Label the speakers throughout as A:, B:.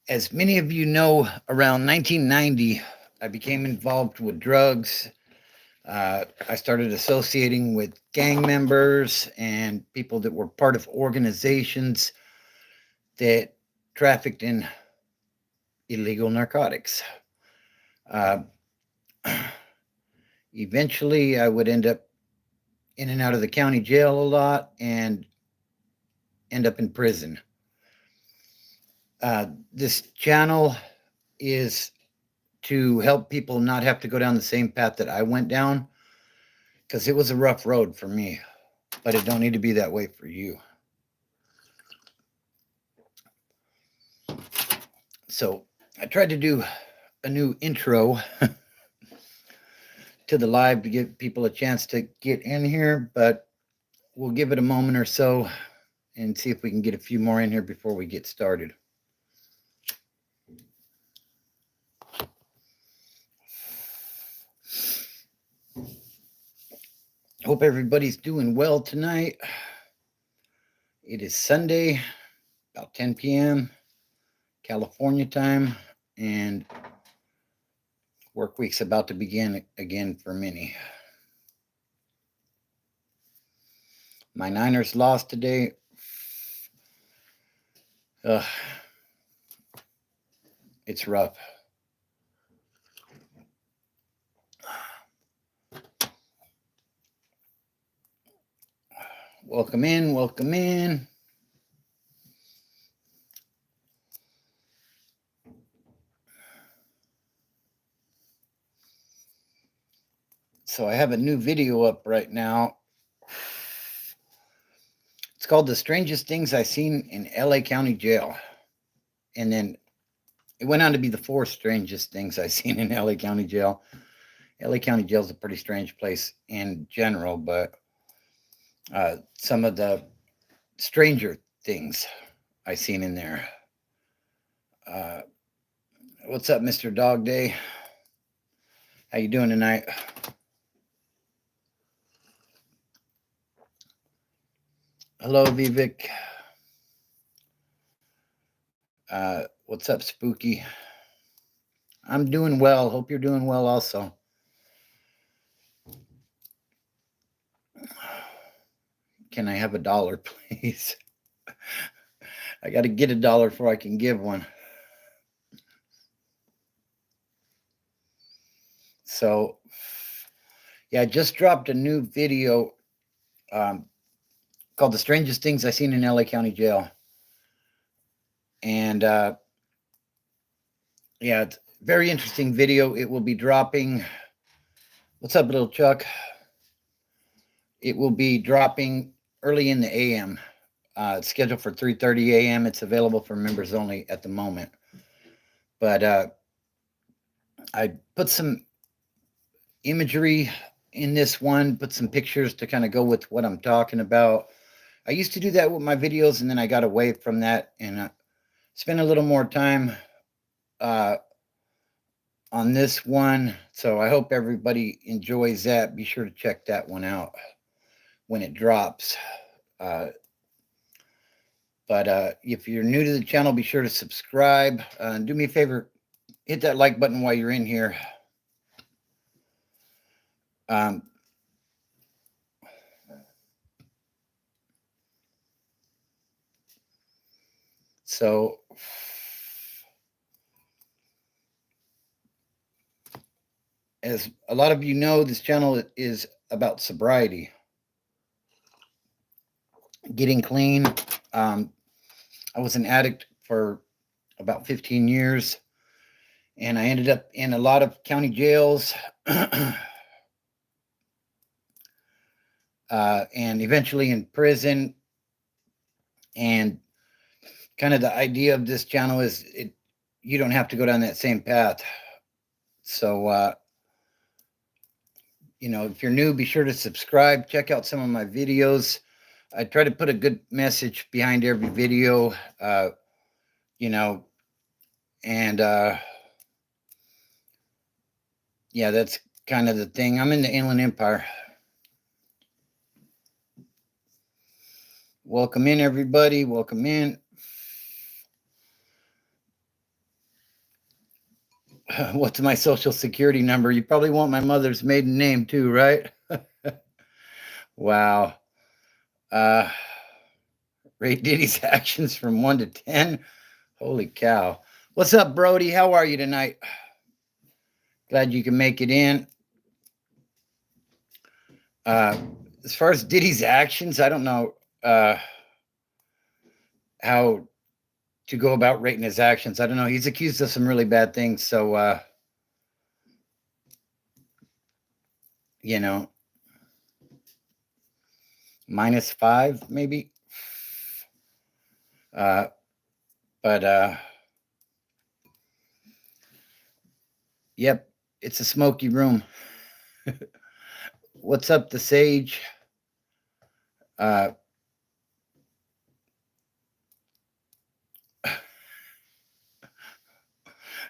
A: As many of you know, around 1990, I became involved with drugs. I started associating with gang members and people that were part of organizations that trafficked in illegal narcotics. Uh, Eventually, I would end up in and out of the county jail a lot and end up in prison. This channel is to help people not have to go down the same path that I went down because it was a rough road for me, but it don't need to be that way for you. So I tried to do a new intro to the live to give people a chance to get in here, but we'll give it a moment or so and see if we can get a few more in here before we get started. Hope everybody's doing well tonight. It is Sunday, about 10 p.m. California time, and work week's about to begin again for many. My Niners lost today. It's rough. Welcome in, welcome in. So I have a new video up right now. It's called The Strangest Things I Seen in LA County Jail. And then it went on to be the 4 strangest things I seen in LA County Jail. LA County Jail is a pretty strange place in general, but some of the stranger things I seen in there. What's up, Mr. Dog Day? How you doing tonight? Hello, Vivek. What's up, Spooky? I'm doing well. Hope you're doing well also. Can I have $1, please? I got to get $1 before I can give one. So, yeah, I just dropped a new video called The Strangest Things I Seen in LA County Jail. And yeah, it's a very interesting video. It will be dropping. What's up, little Chuck? It will be dropping early in the AM. It's scheduled for 3:30 a.m. It's available for members only at the moment. But I put some imagery in this one, put some pictures to kind of go with what I'm talking about. I used to do that with my videos, and then I got away from that and spent a little more time on this one. So I hope everybody enjoys that. Be sure to check that one out when it drops. But if you're new to the channel, be sure to subscribe. Do me a favor, hit that like button while you're in here. So as a lot of you know, this channel is about sobriety, getting clean. I was an addict for about 15 years, and I ended up in a lot of county jails and eventually in prison. And kind of the idea of this channel is you don't have to go down that same path. So, if you're new, be sure to subscribe. Check out some of my videos. I try to put a good message behind every video, and yeah, that's kind of the thing. I'm in the Inland Empire. Welcome in, everybody. Welcome in. What's my social security number? You probably want my mother's maiden name too, right? Wow. Uh, Rate Diddy's actions from 1 to 10. Holy cow. What's up, Brody? How are you tonight? Glad you can make it in. As far as Diddy's actions, I don't know how to go about rating his actions. I don't know. He's accused of some really bad things. So, you know, -5, maybe. But yep, it's a smoky room. What's up, the Sage?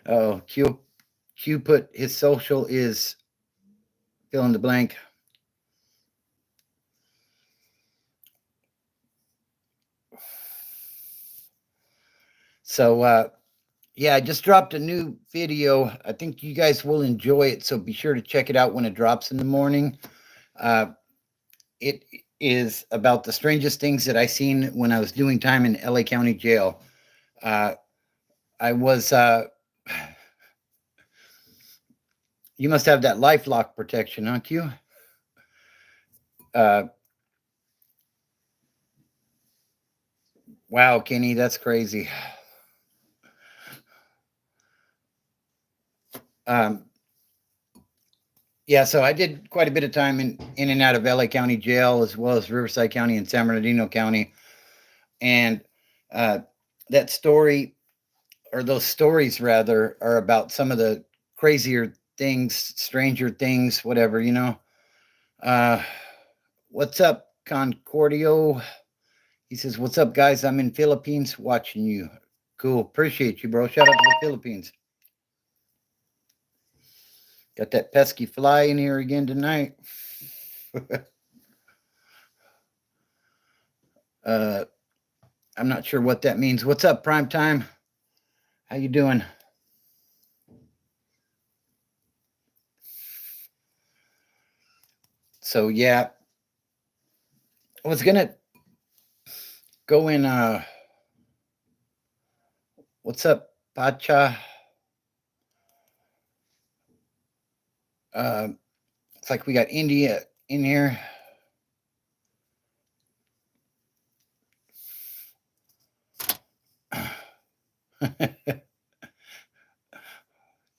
A: Oh, Q put his social is fill in the blank. So, yeah, I just dropped a new video. I think you guys will enjoy it, so be sure to check it out when it drops in the morning. It is about the strangest things that I seen when I was doing time in LA County Jail. I was, you must have that LifeLock protection, don't you? Wow, Kenny, that's crazy. Yeah, so I did quite a bit of time in and out of LA County Jail, as well as Riverside County and San Bernardino County. And that story, or those stories rather, are about some of the crazier things, stranger things, whatever, you know. What's up, Concordio? He says, "What's up, guys? I'm in Philippines watching you." Cool. Appreciate you, bro. Shout out to the Philippines. Got that pesky fly in here again tonight. I'm not sure what that means. What's up, Prime Time? How you doing? So yeah, I was gonna go in. What's up, Pacha? It's like we got India in here.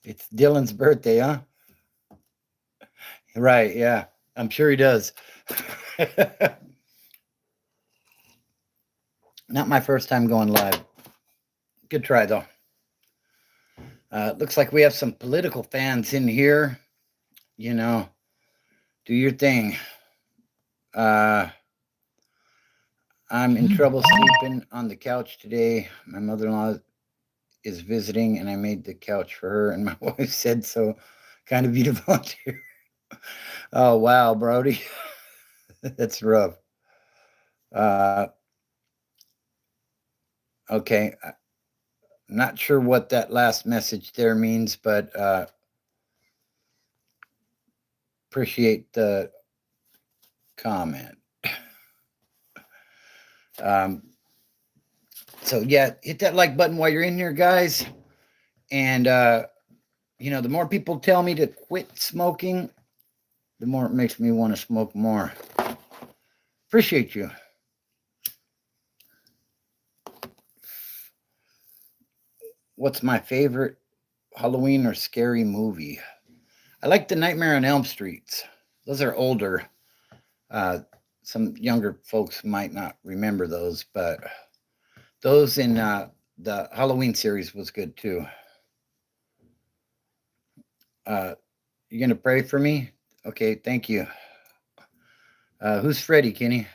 A: It's Dylan's birthday, huh? Right, yeah. I'm sure he does. Not my first time going live. Good try, though. Looks like we have some political fans in here. You know, do your thing. I'm in trouble sleeping on the couch today. My mother-in-law is visiting, and I made the couch for her, and my wife said so. Kind of you to volunteer. Oh, wow, Brody. That's rough. Okay. Not sure what that last message there means, but appreciate the comment. So yeah, hit that like button while you're in here, guys. And you know, the more people tell me to quit smoking, the more it makes me want to smoke more. Appreciate you. What's my favorite Halloween or scary movie? I like the Nightmare on Elm Streets. Those are older. Some younger folks might not remember those, but those in the Halloween series was good too. You gonna pray for me? Okay, thank you. Who's Freddy, Kenny?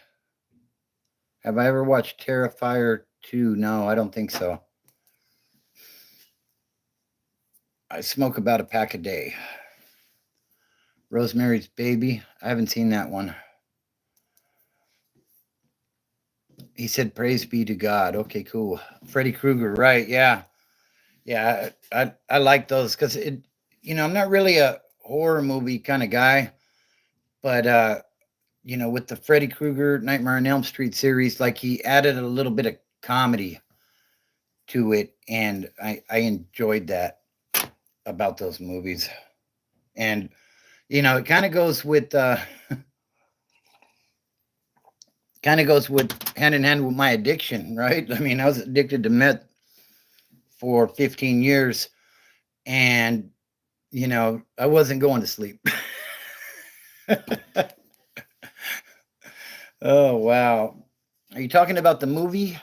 A: Have I ever watched Terrifier 2? No, I don't think so. I smoke about a pack a day. Rosemary's Baby. I haven't seen that one. He said, "Praise be to God." Okay, cool. Freddy Krueger, right? Yeah. Yeah, I like those because I'm not really a horror movie kind of guy, but with the Freddy Krueger Nightmare on Elm Street series, like he added a little bit of comedy to it, and I enjoyed that about those movies. And it kind of goes with hand in hand with my addiction, right? I mean, I was addicted to meth for 15 years, and I wasn't going to sleep. Oh wow. Are you talking about the movie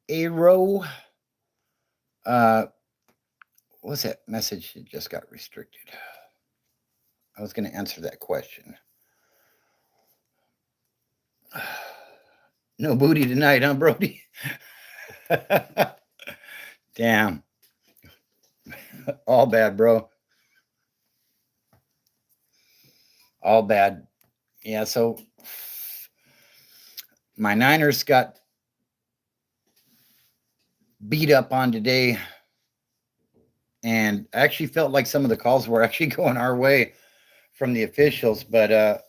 A: Arrow? Uh what's that message that just got restricted? I was going to answer that question. No booty tonight, huh, Brody? Damn. All bad, bro. All bad. Yeah, so my Niners got beat up on today, and I actually felt like some of the calls were actually going our way from the officials, but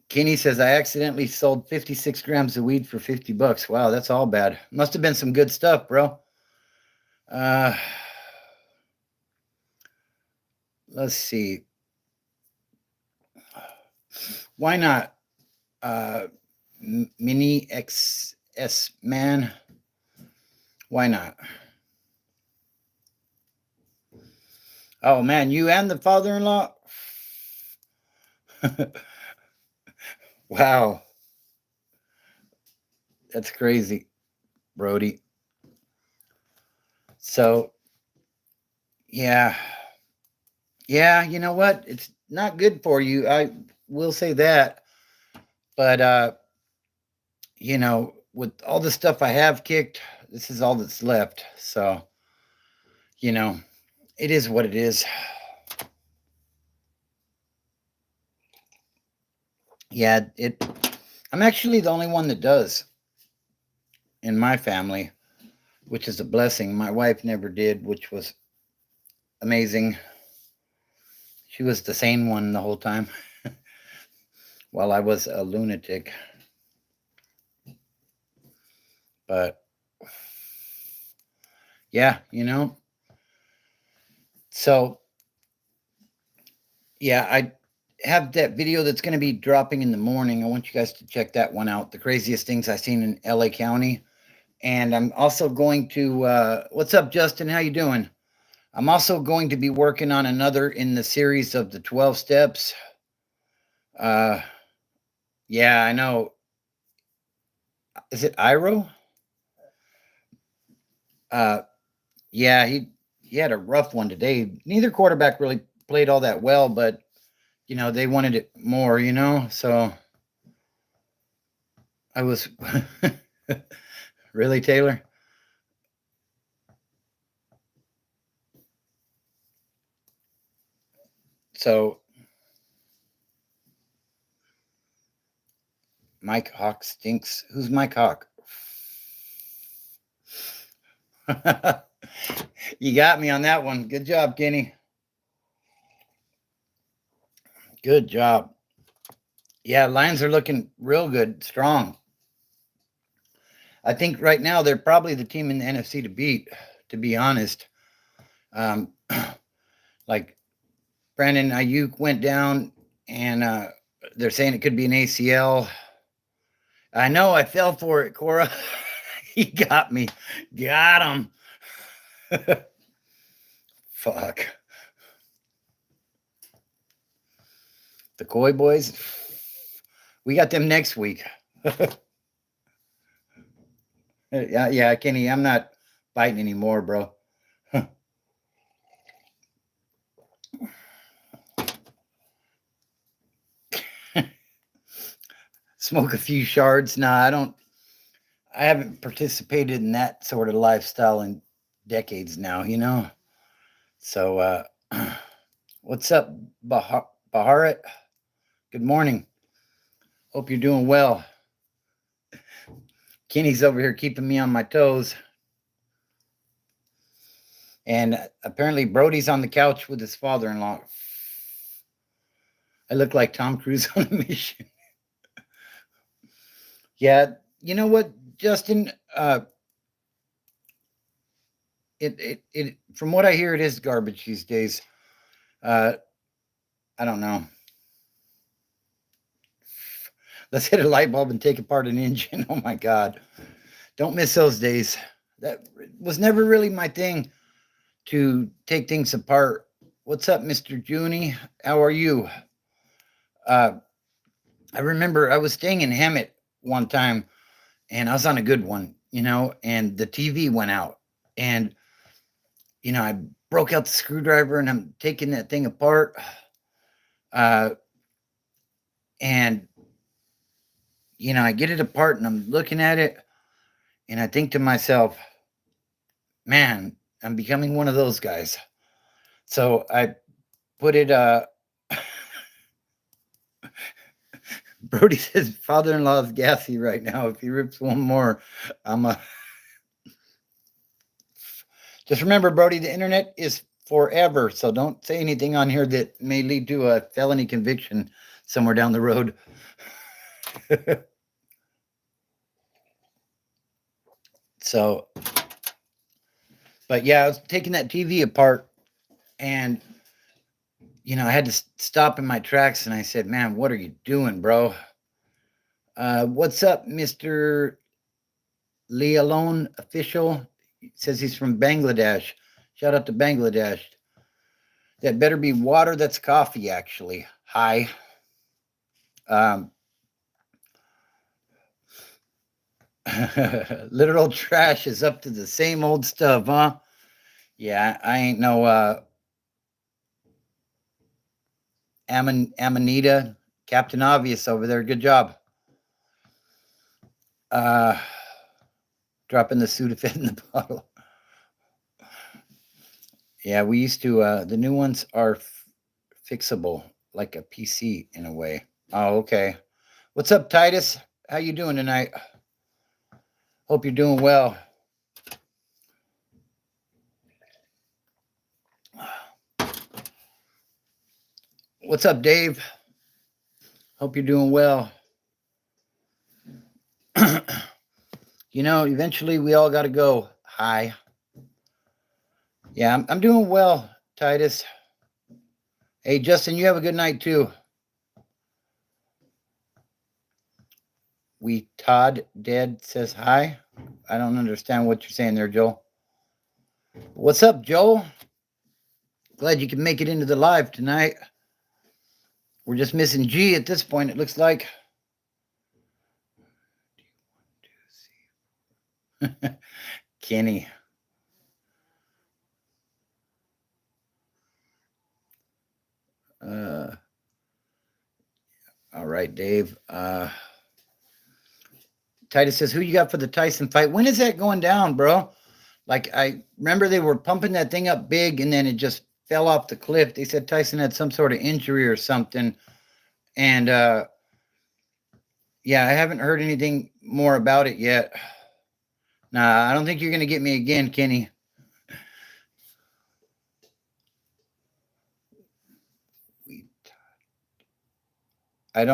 A: Kenny says I accidentally sold 56 grams of weed for $50. Wow, that's all bad. Must have been some good stuff, bro. Uh, let's see. Why not? Mini XS man. Why not? Oh man, you and the father-in-law. Wow, that's crazy, Brody. So yeah, yeah. You know what? It's not good for you. I will say that. But with all the stuff I have kicked, this is all that's left. So, you know, it is what it is. Yeah, I'm actually the only one that does in my family, which is a blessing. My wife never did, which was amazing. She was the sane one the whole time while I was a lunatic. But yeah, So yeah, I have that video that's going to be dropping in the morning. I want you guys to check that one out. The craziest things I've seen in LA County. And I'm also going to what's up, Justin? How you doing? I'm also going to be working on another in the series of the 12 steps. Uh yeah, I know. Is it Iro? Uh yeah, he had a rough one today. Neither quarterback really played all that well, but they wanted it more, So I was really, Taylor. So Mike Hawk stinks. Who's Mike Hawk? You got me on that one. Good job, Kenny. Good job. Yeah, Lions are looking real good, strong. I think right now they're probably the team in the NFC to beat, to be honest. Um, like Brandon Ayuk went down, and they're saying it could be an ACL. I know I fell for it, Cora. He got me. Got him. Fuck. The Koi Boys. We got them next week. Yeah, Kenny, I'm not biting anymore, bro. Smoke a few shards. Nah, I don't. I haven't participated in that sort of lifestyle in decades now, So, what's up, Baharat? Good morning. Hope you're doing well. Kenny's over here keeping me on my toes. And apparently Brody's on the couch with his father-in-law. I look like Tom Cruise on a mission. Yeah, you know what, Justin? It from what I hear, it is garbage these days. I don't know. Let's hit a light bulb and take apart an engine. Oh my God. Don't miss those days. That was never really my thing, to take things apart. What's up, Mr. Junie? How are you? Uh, I remember I was staying in Hemet one time, and I was on a good one, and the TV went out. And, I broke out the screwdriver and I'm taking that thing apart. Uh, and, I get it apart and I'm looking at it, and I think to myself, man, I'm becoming one of those guys. So I put it, Brody says father-in-law is gassy right now. If he rips one more, I'm a. Just remember, Brody, the internet is forever. So don't say anything on here that may lead to a felony conviction somewhere down the road. So, but yeah, I was taking that TV apart, and I had to stop in my tracks, and I said, man, what are you doing, bro? What's up, Mr. Lealone official? He says he's from Bangladesh. Shout out to Bangladesh. That better be water. That's coffee, actually. Hi. Literal trash is up to the same old stuff, huh? Yeah, I ain't no Amanita, Captain Obvious over there. Good job. Dropping the Sudafed in the bottle. Yeah, we used to. The new ones are fixable, like a PC in a way. Oh, okay. What's up, Titus? How you doing tonight? Hope you're doing well. What's up, Dave? Hope you're doing well. Eventually we all got to go. Hi. Yeah, I'm doing well, Titus. Hey, Justin, you have a good night too. We Todd Dead says hi. I don't understand what you're saying there, Joel. What's up, Joel? Glad you can make it into the live tonight. We're just missing G at this point, it looks like. Kenny. All right, Dave. Titus says, who you got for the Tyson fight? When is that going down, bro? Like, I remember they were pumping that thing up big, and then it just fell off the cliff. They said Tyson had some sort of injury or something. And, yeah, I haven't heard anything more about it yet. Nah, I don't think you're going to get me again, Kenny. I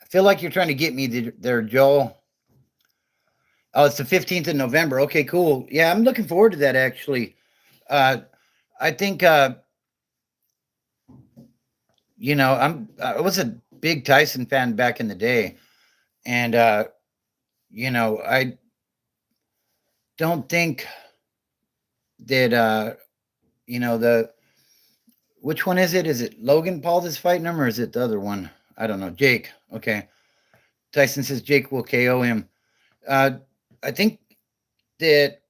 A: feel like you're trying to get me there, Joel. Oh, it's the 15th of November. Okay, cool. Yeah, I'm looking forward to that, actually. I think, I was a big Tyson fan back in the day. And, I don't think that, which one is it? Is it Logan Paul that's fighting him, or is it the other one? I don't know. Jake. Okay. Tyson says Jake will KO him. I think that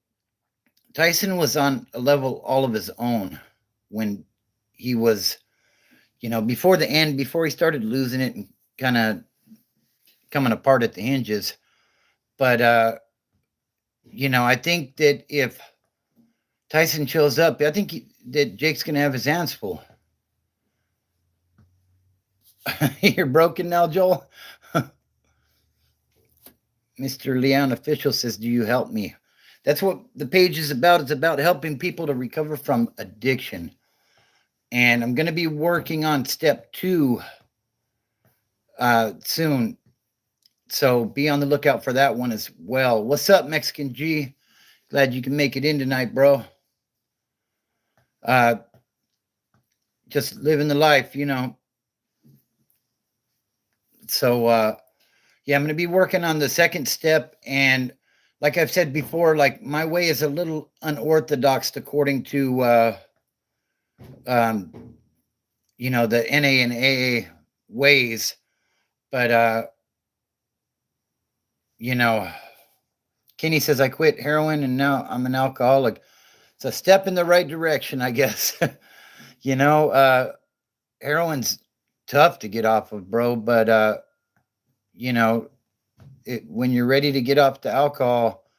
A: Tyson was on a level all of his own when he was, before the end, before he started losing it and kind of coming apart at the hinges. But, I think that if Tyson shows up, I think that Jake's going to have his hands full. You're broken now, Joel? Mr. Leon official says, do you help me? That's what the page is about. It's about helping people to recover from addiction. And I'm going to be working on step 2 soon. So be on the lookout for that one as well. What's up, Mexican G? Glad you can make it in tonight, bro. Just living the life, you know. So, yeah, I'm going to be working on the second step. And like I've said before, like my way is a little unorthodox according to, you know, the NA and AA ways. But, you know, Kenny says, I quit heroin and now I'm an alcoholic. It's a step in the right direction, I guess. You know, heroin's tough to get off of, bro. But, you know, when you're ready to get off the alcohol,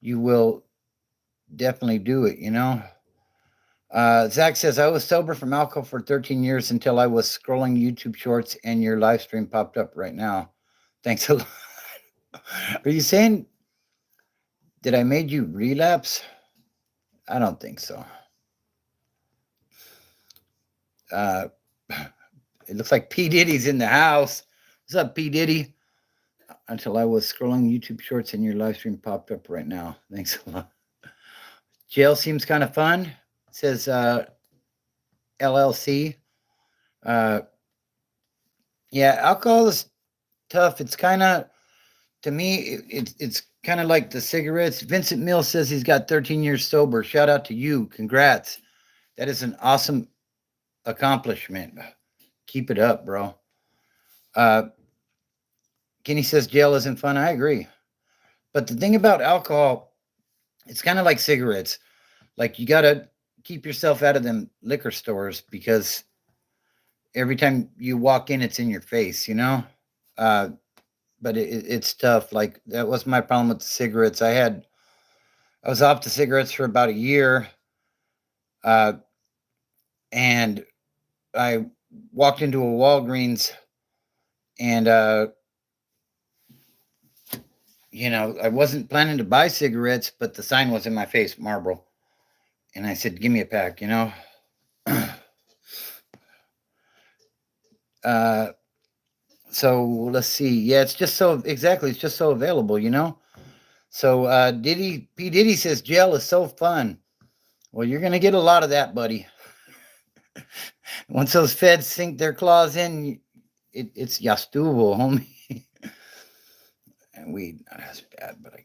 A: you will definitely do it, you know. Zach says, I was sober from alcohol for 13 years until I was scrolling YouTube shorts and your live stream popped up right now. Thanks a lot. Are you saying, did I made you relapse? I don't think so. It looks like P. Diddy's in the house. What's up, P. Diddy? Until I was scrolling YouTube shorts and your live stream popped up right now. Thanks a lot. Jail seems kind of fun, says LLC. Yeah, alcohol is tough. It's kind of, to me, it's kind of like the cigarettes. Vincent Mills says he's got 13 years sober. Shout out to you. Congrats. That is an awesome accomplishment. Keep it up, bro. Kenny says jail isn't fun. I agree. But the thing about alcohol, it's kind of like cigarettes. Like you got to keep yourself out of them liquor stores because every time you walk in, it's in your face, you know? But it's tough. Like that was my problem with the cigarettes. I was off the cigarettes for about a year. And I walked into a Walgreens and, you know, I wasn't planning to buy cigarettes, but the sign was in my face, Marlboro. And I said, give me a pack, you know? So let's see. Yeah, it's just so, exactly, it's just so available, you know? So P. Diddy says jail is so fun. Well, you're going to get a lot of that, buddy. Once those feds sink their claws in, it's yastuvo, homie. And weed, not as bad, but I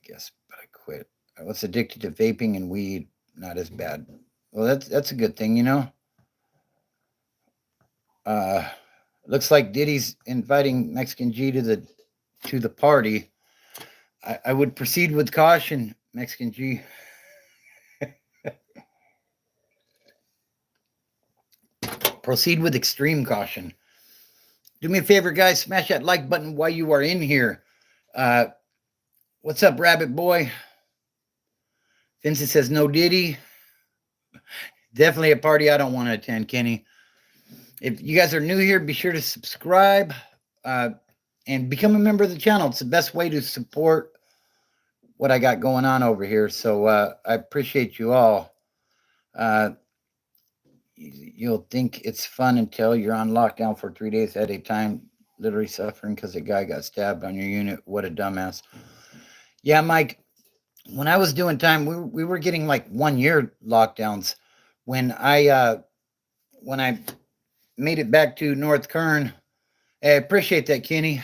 A: quit. I was addicted to vaping and weed, not as bad. Well, that's a good thing, you know. Looks like Diddy's inviting Mexican G to the party. I would proceed with caution, Mexican G. Proceed with extreme caution. Do me a favor, guys. Smash that like button while you are in here. What's up, Rabbit Boy? Vincent says no Diddy. Definitely a party I don't want to attend, Kenny. If you guys are new here, be sure to subscribe and become a member of the channel. It's the best way to support what I got going on over here. So I appreciate you all. You'll think it's fun until you're on lockdown for 3 days at a time, literally suffering because a guy got stabbed on your unit. What a dumbass. Yeah, Mike, when I was doing time, we were getting like 1 year lockdowns. When I made it back to North Kern, I appreciate that, Kenny.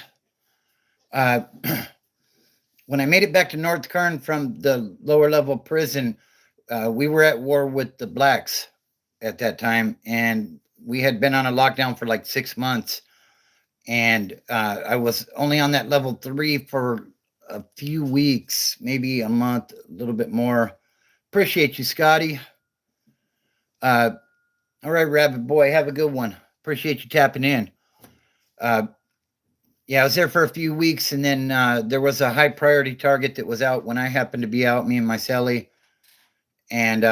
A: When I made it back to North Kern from the lower level prison, we were at war with the blacks at that time, and we had been on a lockdown for like 6 months, and I was only on that level 3 for a few weeks, maybe a month, a little bit more. Appreciate you, Scotty. All right, Rabbit Boy, have a good one. Appreciate you tapping in. Yeah, I was there for a few weeks, and then there was a high priority target that was out when I happened to be out, me and my celly, and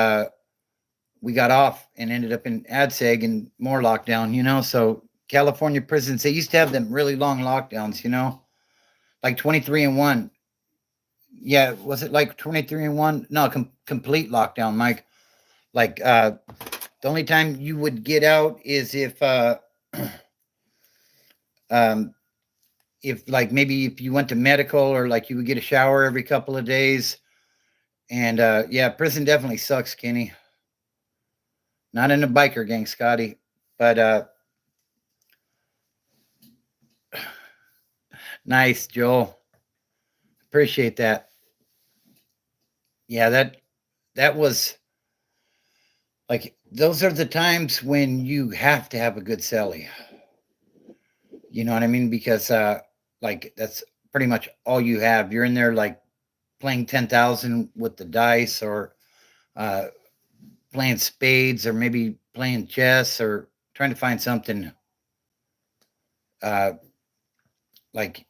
A: we got off and ended up in ADSEG and more lockdown, you know. So California prisons, they used to have them really long lockdowns, you know, like 23 and 1. Yeah, was it like 23-1? No, complete lockdown, Mike. Like the only time you would get out is um if like maybe if you went to medical, or like you would get a shower every couple of days. And yeah, prison definitely sucks, Kenny. Not in a biker gang, Scotty. But nice, Joel. Appreciate that. Yeah, that was like those are the times when you have to have a good celly. You know what I mean? Because like that's pretty much all you have. You're in there like playing 10,000 with the dice, or uh playing spades, or maybe playing chess, or trying to find something uh like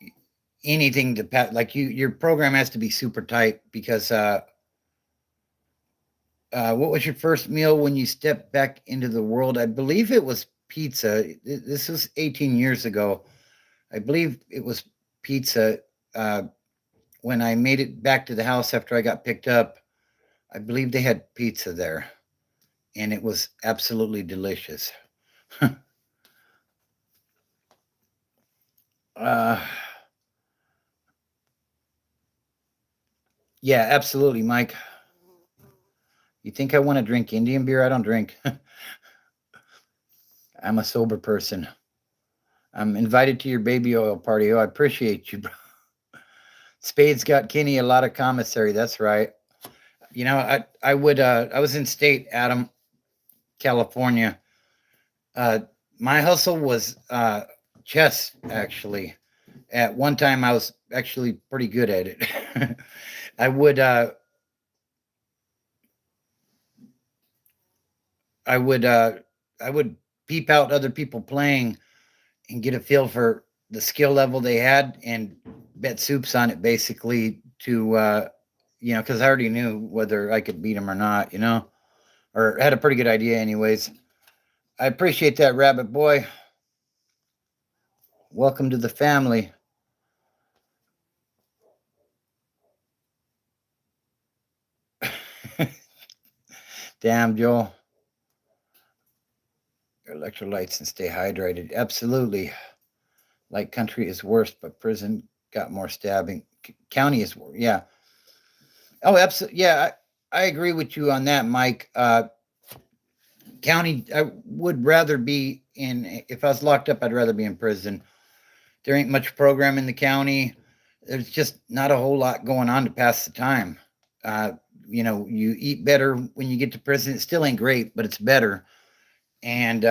A: anything to like your program has to be super tight because what was your first meal when you stepped back into the world? I believe it was pizza. This was 18 years ago. I believe it was pizza. uh when I made it back to the house after I got picked up, I believe they had pizza there, and it was absolutely delicious. uh yeah, absolutely, Mike. You think I want to drink Indian beer? I don't drink. I'm a sober person. I'm invited to your baby oil party. Oh, I appreciate you, bro. Spade's got Kenny a lot of commissary. That's right. You know, I was in state, Adam, California. Uh my hustle was chess, actually. At one time I was actually pretty good at it. I would uh I would I would peep out other people playing and get a feel for the skill level they had, and bet soups on it, basically, to because I already knew whether I could beat them or not, or had a pretty good idea anyways. I appreciate that, Rabbit Boy. Welcome to the family. Damn, Joel. Electrolytes and stay hydrated. Absolutely. Like country is worse, but prison got more stabbing. County is worse. Yeah. Oh, absolutely. Yeah, I agree with you on that, Mike. County, I would rather be in. If I was locked up, I'd rather be in prison. There ain't much program in the county. There's just not a whole lot going on to pass the time. Uh, you eat better when you get to prison. It still ain't great, but it's better. And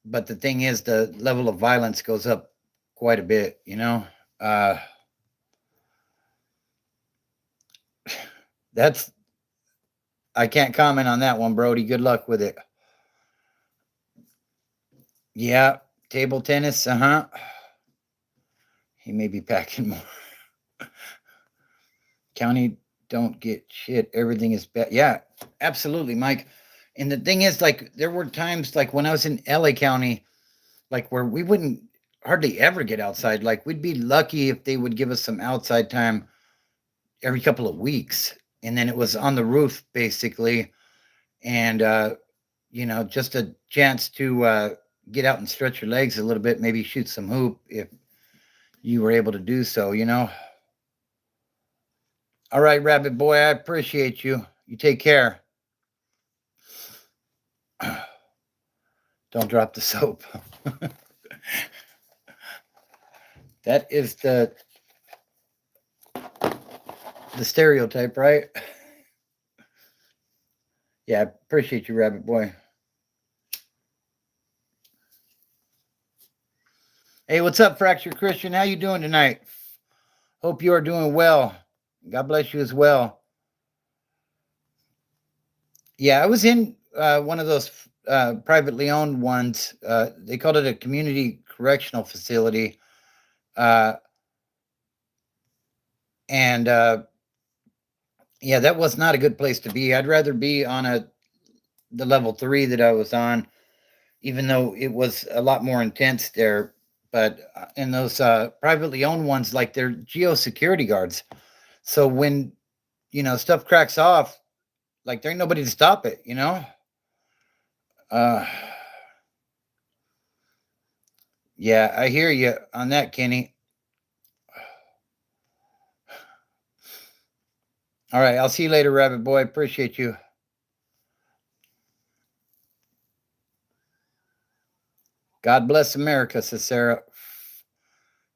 A: but the thing is, the level of violence goes up quite a bit. Uh, that's I can't comment on that one, Brody. Good luck with it. Yeah, table tennis. Uh huh. He may be packing more. County don't get shit. Everything is bad. Yeah, absolutely, Mike. And the thing is, like, there were times, like, when I was in LA County, like, where we wouldn't hardly ever get outside. Like, we'd be lucky if they would give us some outside time every couple of weeks. And then it was on the roof, basically. And, just a chance to get out and stretch your legs a little bit, maybe shoot some hoop if you were able to do so. All right, Rabbit Boy, I appreciate you. You take care. Don't drop the soap. That is the stereotype, right? Yeah, I appreciate you, Rabbit Boy. Hey, what's up, Fractured Christian? How you doing tonight? Hope you are doing well. God bless you as well. Yeah, I was in one of those privately owned ones. They called it a community correctional facility. Uh, and yeah, that was not a good place to be. I'd rather be on the level 3 that I was on, even though it was a lot more intense there. But in those privately owned ones, like, they're geo security guards. So when, stuff cracks off, like there ain't nobody to stop it, Uh, yeah, I hear you on that, Kenny. All right, I'll see you later, Rabbit Boy. Appreciate you. God bless America, says Sarah.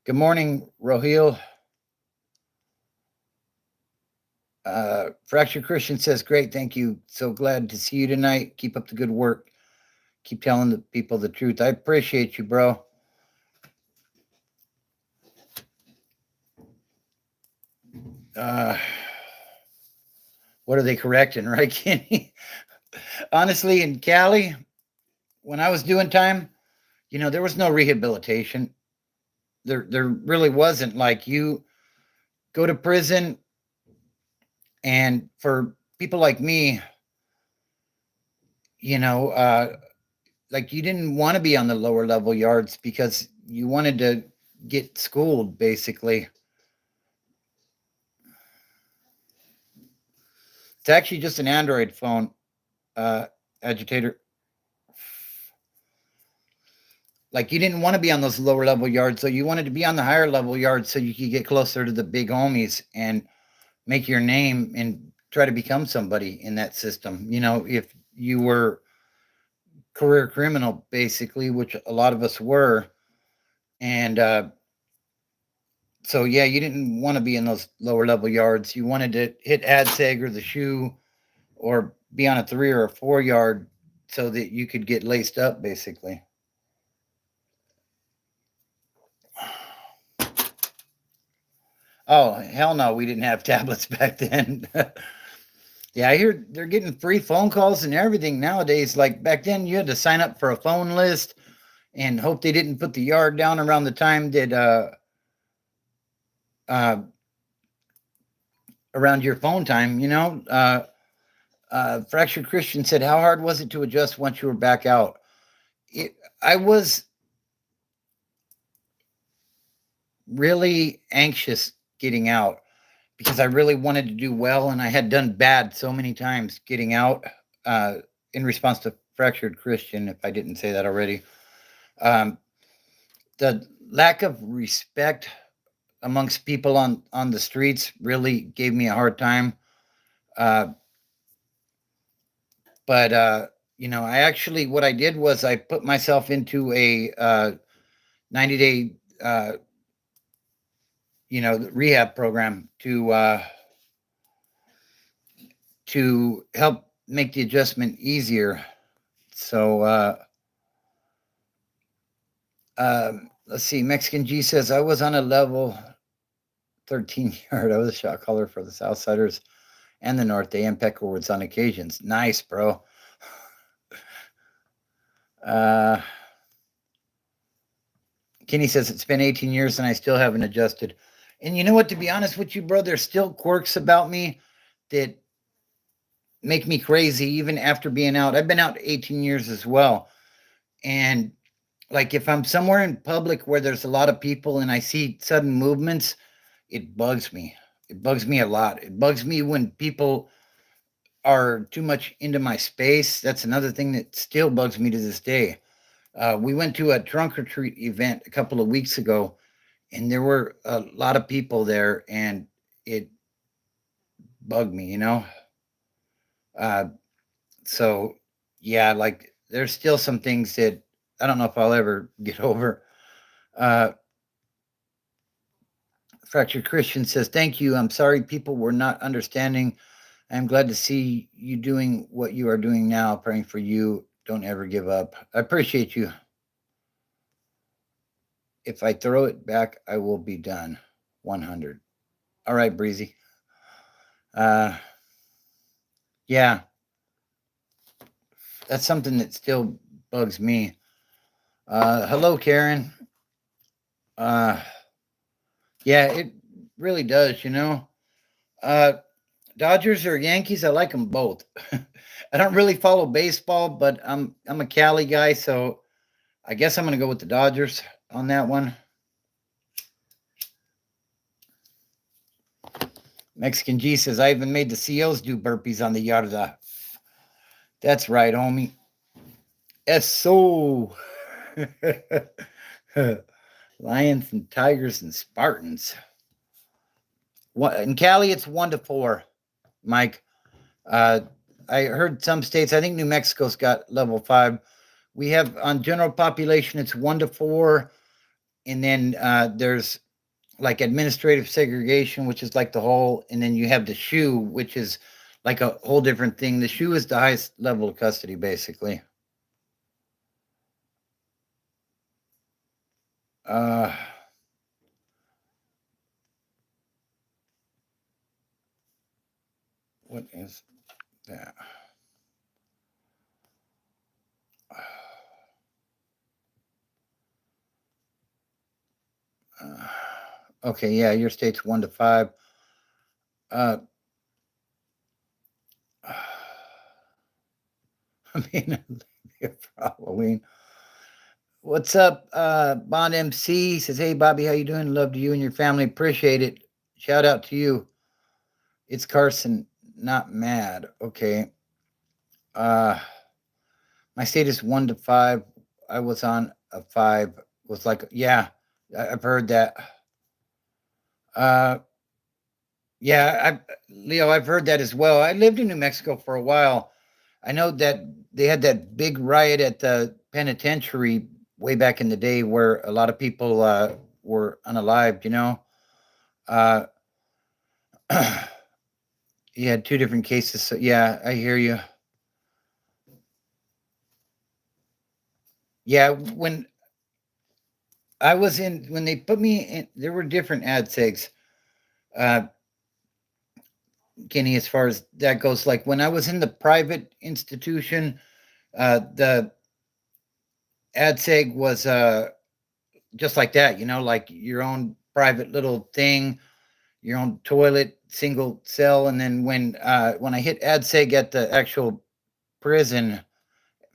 A: Good morning, Rohil. Fractured Christian says, great, thank you. So glad to see you tonight. Keep up the good work. Keep telling the people the truth. I appreciate you, bro. What are they correcting, right, Kenny? Honestly, in Cali, when I was doing time, there was no rehabilitation. There really wasn't. Like, you go to prison, and for people like me, like, you didn't want to be on the lower level yards because you wanted to get schooled, basically. It's actually just an Android phone, agitator. Like, you didn't want to be on those lower level yards, so you wanted to be on the higher level yards so you could get closer to the big homies and make your name and try to become somebody in that system. If you were career criminal, basically, which a lot of us were, and so yeah, you didn't want to be in those lower level yards. You wanted to hit ADSEG or the shoe, or be on a 3 or a 4 yard so that you could get laced up, basically. Oh, hell no, we didn't have tablets back then. Yeah, I hear they're getting free phone calls and everything nowadays. Like, back then, you had to sign up for a phone list and hope they didn't put the yard down around the time that uh, around your phone time. Fractured Christian said, "How hard was it to adjust once you were back out?" I was really anxious getting out because I really wanted to do well, and I had done bad so many times getting out. Uh, in response to Fractured Christian, if I didn't say that already, um, the lack of respect amongst people on the streets really gave me a hard time. Uh, but I actually, what I did was I put myself into a 90-day rehab program to help make the adjustment easier. So let's see. Mexican G says, I was on a level 13 yard. I was a shot caller for the Southsiders and the North Day and Peckerwoods on occasions. Nice, bro. Kenny says, it's been 18 years and I still haven't adjusted. And you know what? To be honest with you, bro, there's still quirks about me that make me crazy even after being out. I've been out 18 years as well. And like, if I'm somewhere in public where there's a lot of people and I see sudden movements, it bugs me. It bugs me a lot. It bugs me when people are too much into my space. That's another thing that still bugs me to this day. We went to a trunk or treat event a couple of weeks ago, and there were a lot of people there, and it bugged me, Uh, so, yeah, like, there's still some things that I don't know if I'll ever get over. Uh, Fractured Christian says, thank you. I'm sorry people were not understanding. I'm glad to see you doing what you are doing now. Praying for you. Don't ever give up. I appreciate you. If I throw it back, I will be done. 100. All right, Breezy. Yeah, that's something that still bugs me. Hello, Karen. Uh, yeah, it really does, Uh, Dodgers or Yankees, I like them both. I don't really follow baseball, but I'm a Cali guy, so I guess I'm going to go with the Dodgers on that one. Mexican G says, I even made the COs do burpees on the yarda. That's right, homie. So. Lions and tigers and Spartans. In Cali, it's 1-4, Mike. I heard some states, I think New Mexico's got level 5. We have on general population, it's 1-4. And then there's like administrative segregation, which is like the whole, and then you have the SHU, which is like a whole different thing. The SHU is the highest level of custody, basically. What is that? Okay, yeah, your state's 1-5. I mean, for Halloween. What's up, Bond MC? Says, hey, Bobby, how you doing? Love to you and your family. Appreciate it. Shout out to you. It's Carson, not mad. Okay. My state is 1-5. I was on a 5. Was like, yeah, I've heard that. Yeah, Leo, I've heard that as well. I lived in New Mexico for a while. I know that they had that big riot at the penitentiary way back in the day where a lot of people were unalived, you know. You had 2 different cases. So yeah, I hear you. Yeah, when I was when they put me in, there were different ad segs. Kenny, as far as that goes, like when I was in the private institution, the ad seg was just like that, you know, like your own private little thing, your own toilet, single cell. And then when I hit ad seg at the actual prison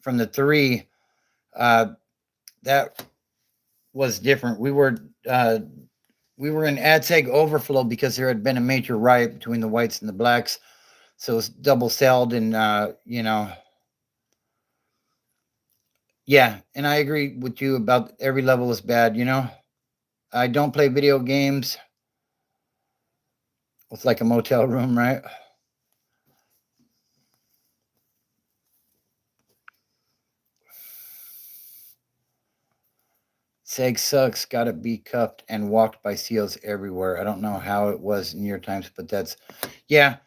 A: from the 3, that was different. We were in ad seg overflow because there had been a major riot between the whites and the blacks. So it's double celled, and you know, yeah. And I agree with you about every level is bad. You know, I don't play video games. It's like a motel room, right? Seg sucks. Got to be cuffed and walked by seals everywhere. I don't know how it was in your times, but that's, yeah.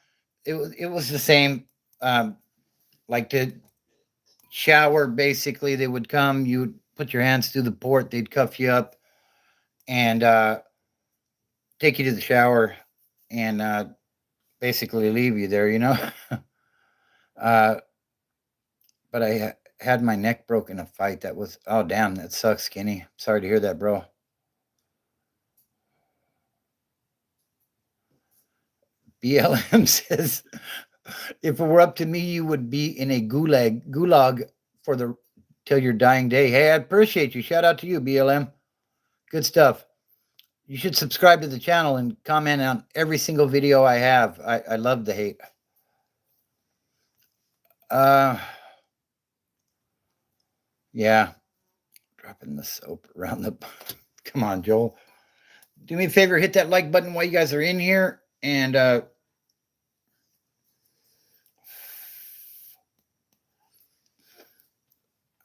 A: It was the same. Like to shower, basically, they would come. You would put your hands through the port. They'd cuff you up and take you to the shower and basically leave you there. You know. But I had my neck broke in a fight. That was, oh damn, that sucks, Skinny. Sorry to hear that, bro. BLM says, if it were up to me, you would be in a gulag for the till your dying day. Hey, I appreciate you. Shout out to you, BLM. Good stuff. You should subscribe to the channel and comment on every single video I have. I love the hate. Yeah. Dropping the soap around the. Come on, Joel. Do me a favor, hit that like button while you guys are in here. And I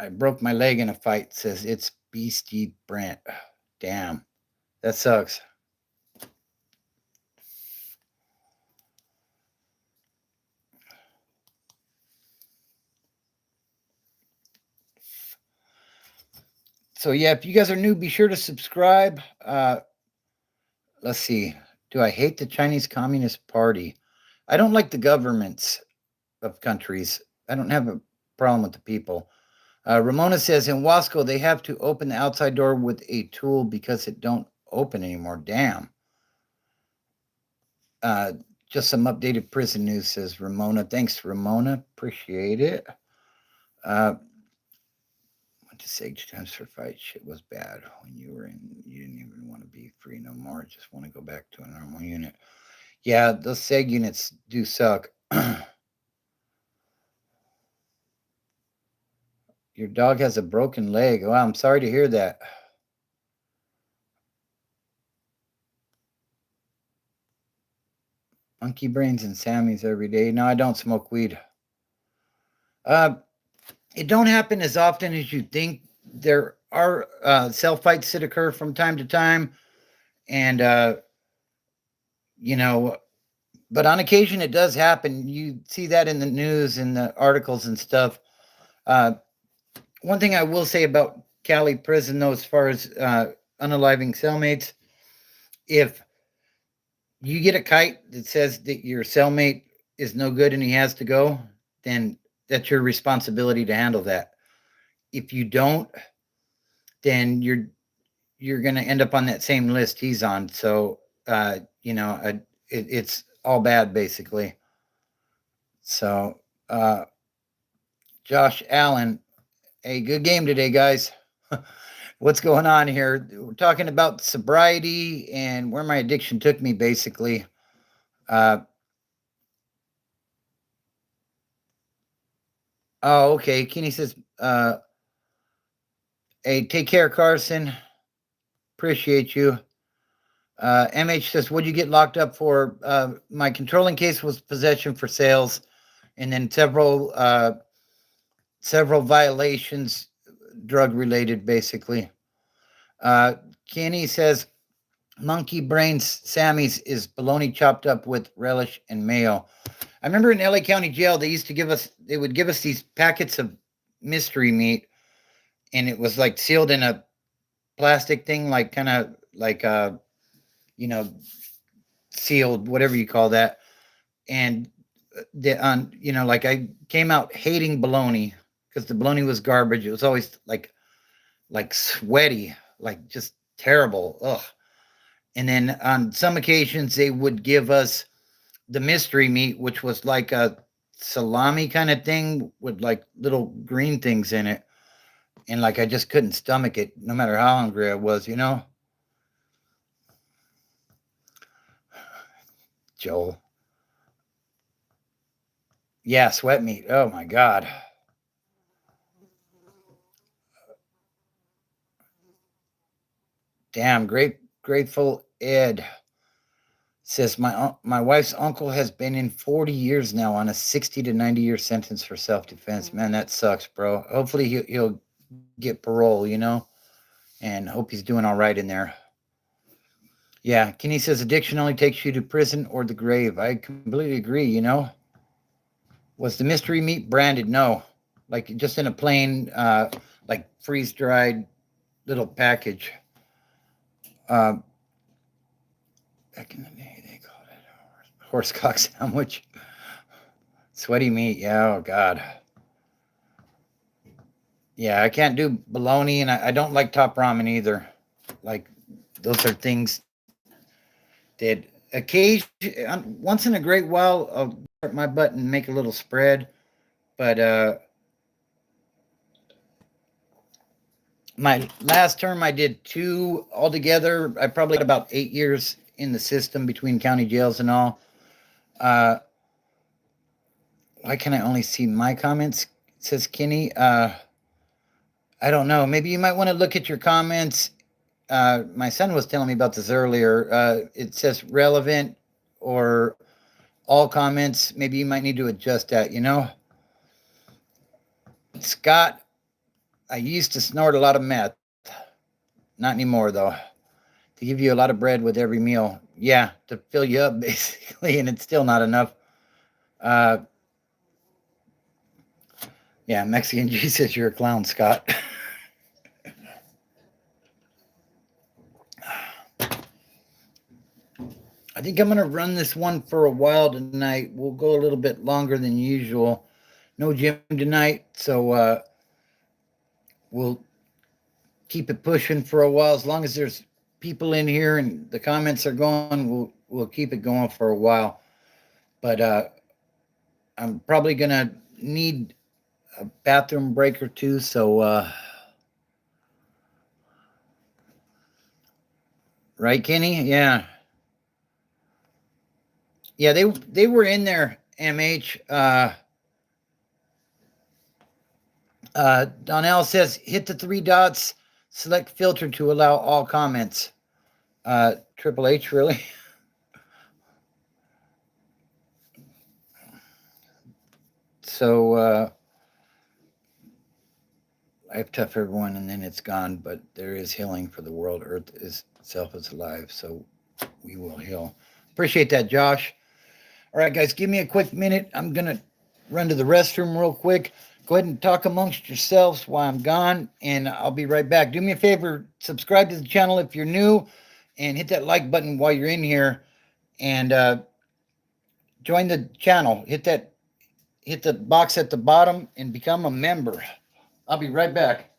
A: broke my leg in a fight. Says it's Beastie Brent. Damn. That sucks. So yeah, if you guys are new, be sure to subscribe. Let's see. Do I hate the Chinese Communist Party? I don't like the governments of countries. I don't have a problem with the people. Ramona says in Wasco they have to open the outside door with a tool because it don't open anymore. Damn. Just some updated prison news, says Ramona. Thanks, Ramona. Appreciate it. Went to Sage times for fight. Shit was bad when you were in. You didn't even want to be free no more. Just want to go back to a normal unit. Yeah, those seg units do suck. Your dog has a broken leg. Wow, I'm sorry to hear that. Monkey brains and Sammys every day. No, I don't smoke weed. Uh, it don't happen as often as you think. There are cell fights that occur from time to time, and you know, but on occasion it does happen. You see that in the news and the articles and stuff. Uh, One thing I will say about Cali prison, though, as far as unaliving cellmates, if you get a kite that says that your cellmate is no good and he has to go, then that's your responsibility to handle that. If you don't, then you're going to end up on that same list he's on. So, it's all bad basically. So, Josh Allen, hey, good game today, guys. What's going on here? We're talking about sobriety and where my addiction took me, basically. Uh, okay. Kenny says, hey, take care, Carson. Appreciate you. MH says, what'd you get locked up for? My controlling case was possession for sales, and then several violations, drug related, basically. Kenny says, monkey brains Sammy's is bologna chopped up with relish and mayo. I remember in LA County Jail, they would give us these packets of mystery meat, and it was like sealed in a plastic thing, like kind of like you know, sealed, whatever you call that. And like I came out hating bologna because the bologna was garbage. It was always like sweaty, like just terrible. Ugh. And then on some occasions they would give us the mystery meat, which was like a salami kind of thing with like little green things in it. And like I just couldn't stomach it no matter how hungry I was. Joel. Yeah, sweat meat. Oh my God. Damn, grateful Ed says my wife's uncle has been in 40 years now on a 60 to 90-year sentence for self-defense. Man, that sucks, bro. Hopefully he'll get parole, and hope he's doing all right in there. Yeah, Kenny says addiction only takes you to prison or the grave. I completely agree. Was the mystery meat branded? No. Like just in a plain like freeze-dried little package. Uh, Back in the day, they called it a horsecock sandwich. Sweaty meat. Yeah. Oh God. Yeah, I can't do bologna, and I don't like top ramen either. Like those are things that once in a great while, I'll start my butt and make a little spread. But my last term, I did two altogether. I probably had about 8 years in the system between county jails and all. Uh, why can I only see my comments? Says Kenny. I don't know. Maybe you might want to look at your comments. My son was telling me about this earlier. It says relevant or all comments. Maybe you might need to adjust that. Scott, I used to snort a lot of meth. Not anymore, though. To give you a lot of bread with every meal. Yeah, to fill you up, basically, and it's still not enough. Uh, yeah, Mexican G says you're a clown, Scott. I think I'm going to run this one for a while tonight. We'll go a little bit longer than usual. No gym tonight, so we'll keep it pushing for a while. As long as there's people in here and the comments are going, we'll keep it going for a while. But I'm probably gonna need a bathroom break or two. So right, Kenny? Yeah. Yeah, they were in there, MH. Donnell says, hit the three dots, select filter to allow all comments. Triple H, really? So life tough for everyone, and then it's gone. But there is healing for the world. Earth is itself is alive, so we will heal. Appreciate that, Josh. All right, guys, give me a quick minute. I'm gonna run to the restroom real quick. Go ahead and talk amongst yourselves while I'm gone, and I'll be right back. Do me a favor, subscribe to the channel if you're new, and hit that like button while you're in here, and join the channel. Hit the box at the bottom and become a member. I'll be right back.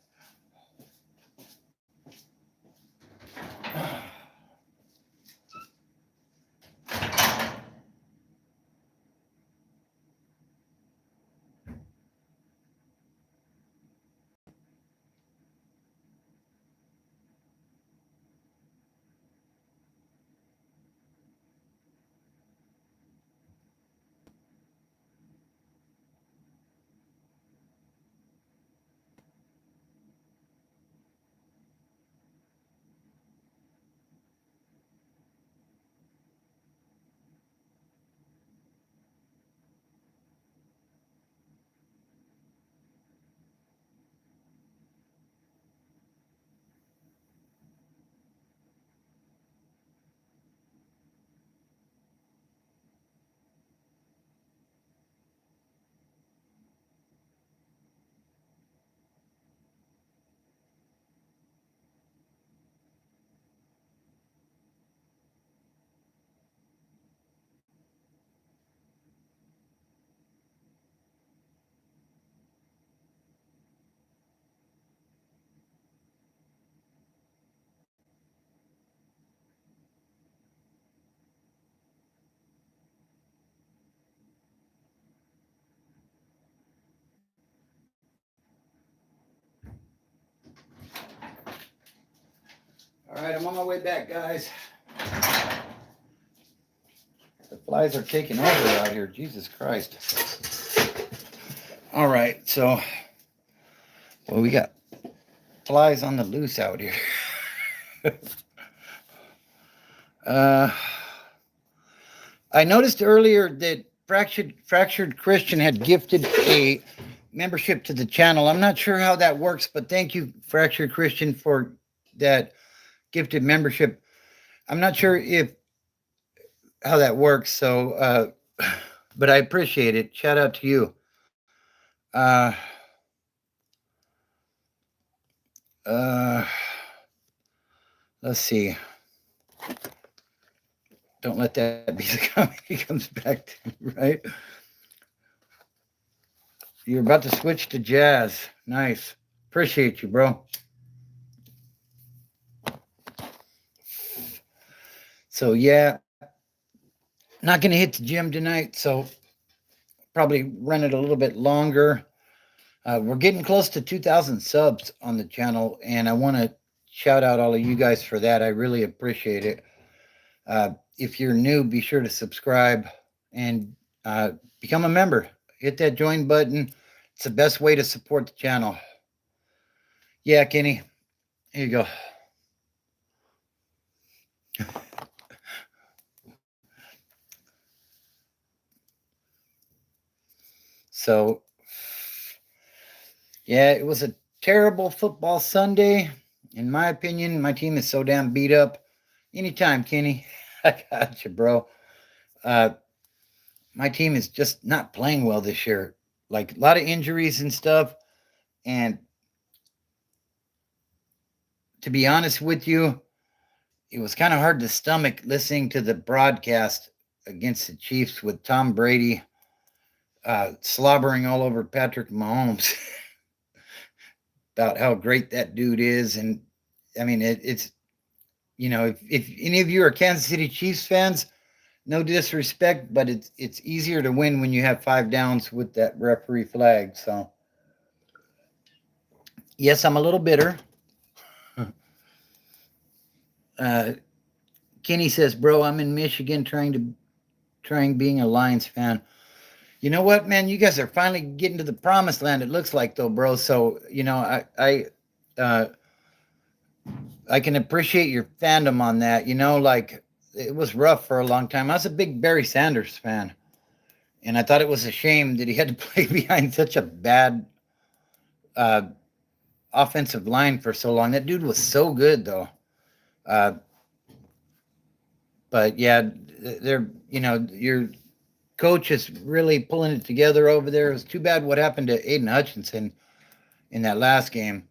A: All right, I'm on my way back, guys. The flies are taking over out here. Jesus Christ. All right, so, well, we got flies on the loose out here. I noticed earlier that Fractured Christian had gifted a membership to the channel. I'm not sure how that works, but thank you, Fractured Christian, for that gifted membership. I'm not sure if how that works, so but I appreciate it. Shout out to you. Uh, uh, let's see. Don't let that be the comment he comes back to, right? You're about to switch to jazz. Nice. Appreciate you, bro. So, yeah, not going to hit the gym tonight, so probably run it a little bit longer. We're getting close to 2,000 subs on the channel, and I want to shout out all of you guys for that. I really appreciate it. If you're new, be sure to subscribe and become a member. Hit that join button. It's the best way to support the channel. Yeah, Kenny. Here you go. So, yeah, it was a terrible football Sunday. In my opinion, my team is so damn beat up. Anytime, Kenny. I got you, bro. My team is just not playing well this year. Like a lot of injuries and stuff. And to be honest with you, it was kind of hard to stomach listening to the broadcast against the Chiefs with Tom Brady slobbering all over Patrick Mahomes about how great that dude is. And I mean, it's, you know, if any of you are Kansas City Chiefs fans, no disrespect, but it's easier to win when you have 5 downs with that referee flag. So, yes, I'm a little bitter. Kenny says, "Bro, I'm in Michigan trying being a Lions fan. You know what, man? You guys are finally getting to the promised land. It looks like, though, bro. So uh, I can appreciate your fandom on that. Like it was rough for a long time. I was a big Barry Sanders fan, and I thought it was a shame that he had to play behind such a bad uh, offensive line for so long. That dude was so good, though. Uh, but yeah, your coach is really pulling it together over there. It was too bad what happened to Aiden Hutchinson in that last game.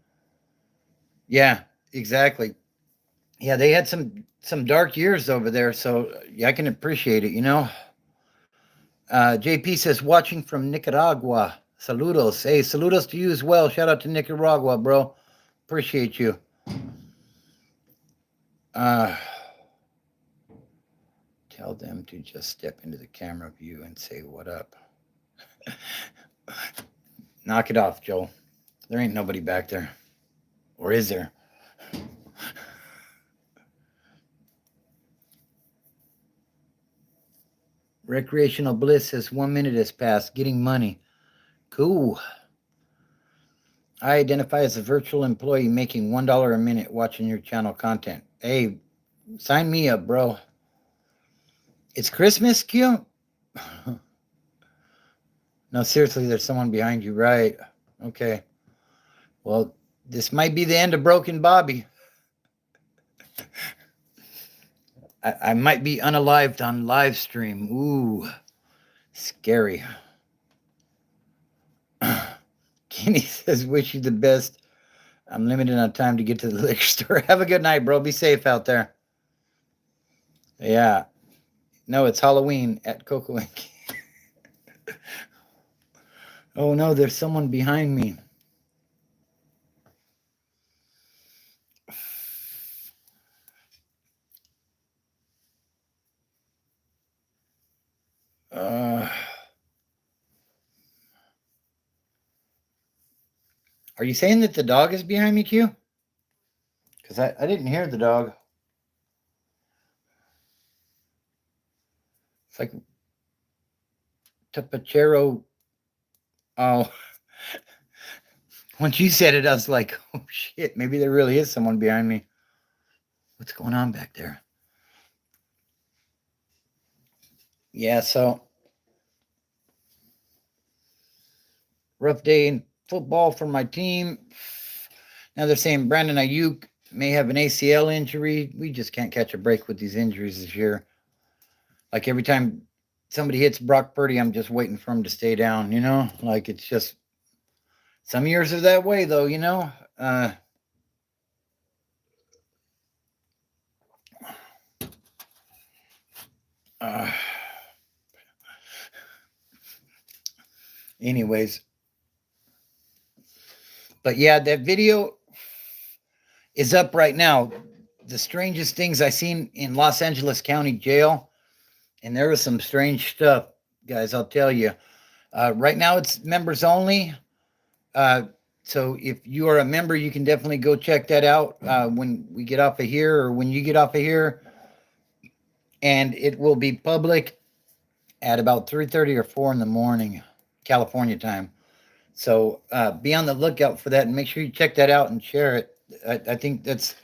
A: Yeah, exactly. Yeah, they had some dark years over there, so yeah, I can appreciate it. JP says watching from Nicaragua. Saludos. Hey, saludos to you as well. Shout out to Nicaragua, bro. Appreciate you. Uh, Tell them to just step into the camera view and say what up. Knock it off, Joel. There ain't nobody back there. Or is there? Recreational Bliss says 1 minute has passed. Getting money. Cool. I identify as a virtual employee making $1 a minute watching your channel content. Hey, sign me up, bro. It's Christmas, Q? No, seriously, there's someone behind you, right? Okay. Well, this might be the end of Broken Bobby. I might be unalived on live stream. Ooh, scary. Kenny says, wish you the best. I'm limited on time to get to the liquor store. Have a good night, bro. Be safe out there. Yeah. No, it's Halloween at Coco Inc. Oh, no, there's someone behind me. Are you saying that the dog is behind me, Q? Because I didn't hear the dog. It's like Tapachero. Oh. Once you said it, I was like, oh, shit, maybe there really is someone behind me. What's going on back there? Yeah, so rough day in football for my team. Now they're saying Brandon Ayuk may have an ACL injury. We just can't catch a break with these injuries this year. Like every time somebody hits Brock Purdy, I'm just waiting for him to stay down, Like it's just some years are that way, though, Anyways. But yeah, that video is up right now. The strangest things I seen in Los Angeles County Jail, and there was some strange stuff, guys. I'll tell you. Right now, it's members only. So if you are a member, you can definitely go check that out when we get off of here, or when you get off of here, and it will be public at about 3:30 or 4 in the morning, California time. So be on the lookout for that, and make sure you check that out and share it. I think that's.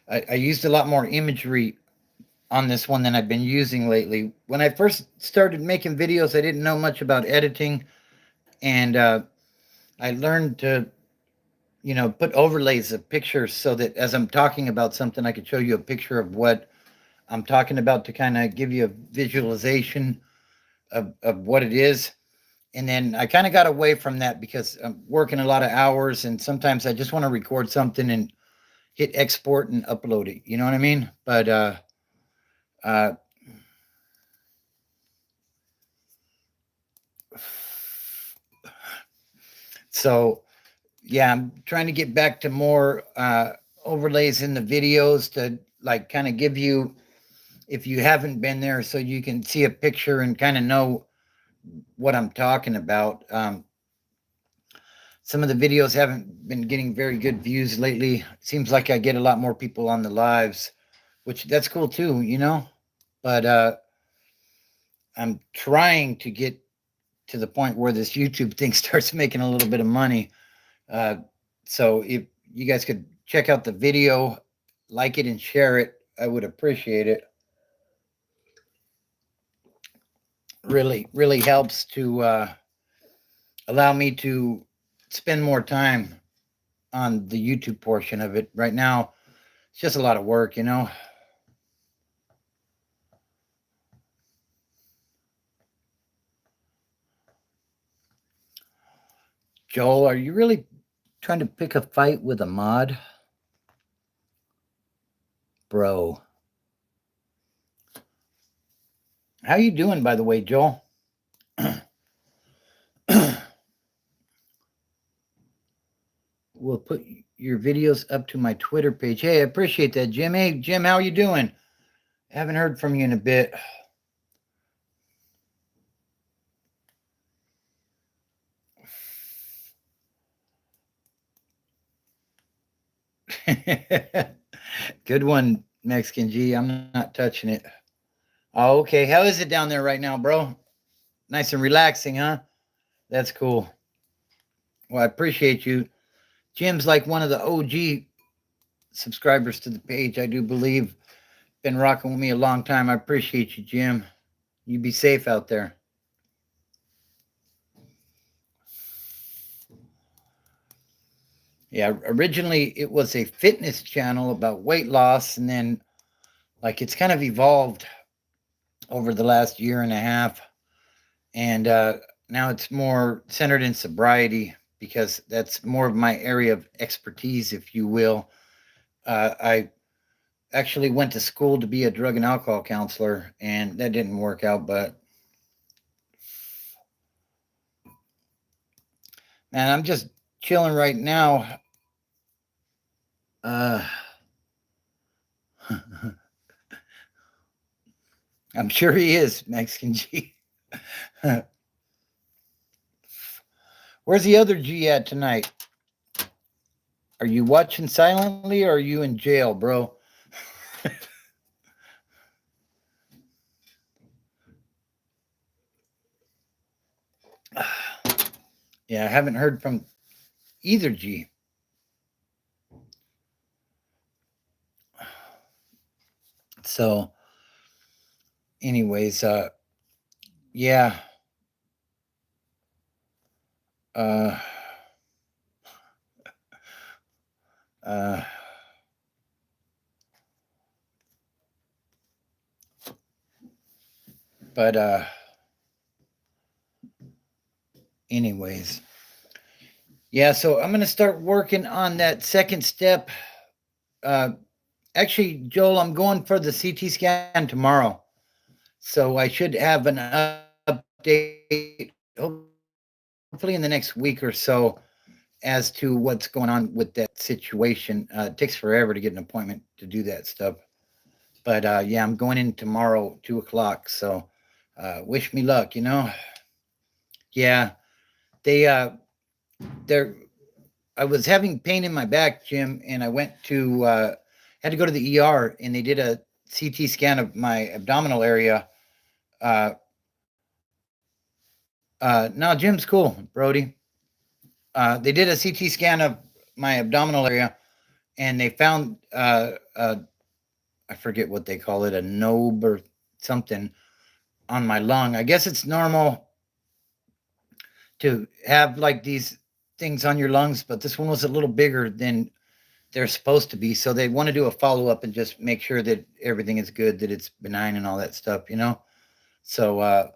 A: I used a lot more imagery on this one than I've been using lately. When I first started making videos, I didn't know much about editing, and I learned to, put overlays of pictures so that as I'm talking about something, I could show you a picture of what I'm talking about to kind of give you a visualization of what it is. And then I kind of got away from that because I'm working a lot of hours, and sometimes I just want to record something and hit export and upload it. You know what I mean? But so yeah, I'm trying to get back to more overlays in the videos to like kind of give you, if you haven't been there, so you can see a picture and kind of know what I'm talking about. Some of the videos haven't been getting very good views lately. It seems like I get a lot more people on the lives, which that's cool too, But I'm trying to get to the point where this YouTube thing starts making a little bit of money. Uh, so if you guys could check out the video, like it, and share it, I would appreciate it. Really, really helps to allow me to spend more time on the YouTube portion of it. Right now, it's just a lot of work, you know. Joel, are you really trying to pick a fight with a mod? Bro. How you doing, by the way, Joel? We'll put your videos up to my Twitter page. Hey, I appreciate that, Jim. Hey, Jim, how you doing? Haven't heard from you in a bit. Good one, Mexican G. I'm not touching it. Oh, okay. How is it down there right now, bro? Nice and relaxing, huh? That's cool. Well, I appreciate you. Jim's like one of the OG subscribers to the page, I do believe. Been rocking with me a long time. I appreciate you, Jim. You be safe out there. Yeah, originally it was a fitness channel about weight loss, and then like it's kind of evolved over the last year and a half, and now it's more centered in sobriety because that's more of my area of expertise, if you will. I actually went to school to be a drug and alcohol counselor, and that didn't work out. But man, I'm just chilling right now. I'm sure he is, Mexican G. Where's the other G at tonight? Are you watching silently or are you in jail, bro? Yeah, I haven't heard from either G. So, anyways, yeah. Uh, uh, but, anyways. Yeah, so I'm going to start working on that second step. Actually, Joel, I'm going for the CT scan tomorrow. So I should have an update, hopefully in the next week or so, as to what's going on with that situation. It takes forever to get an appointment to do that stuff. But yeah, I'm going in tomorrow, 2:00. So wish me luck, you know? Yeah, they're, I was having pain in my back, Jim, and I went to, had to go to the ER, and they did a CT scan of my abdominal area. Uh, no, Jim's cool, Brody. They did a CT scan of my abdominal area, and they found I forget what they call it, a nobe or something on my lung. I guess it's normal to have like these things on your lungs, but this one was a little bigger than they're supposed to be. So they want to do a follow up and just make sure that everything is good, that it's benign and all that stuff, you know? So,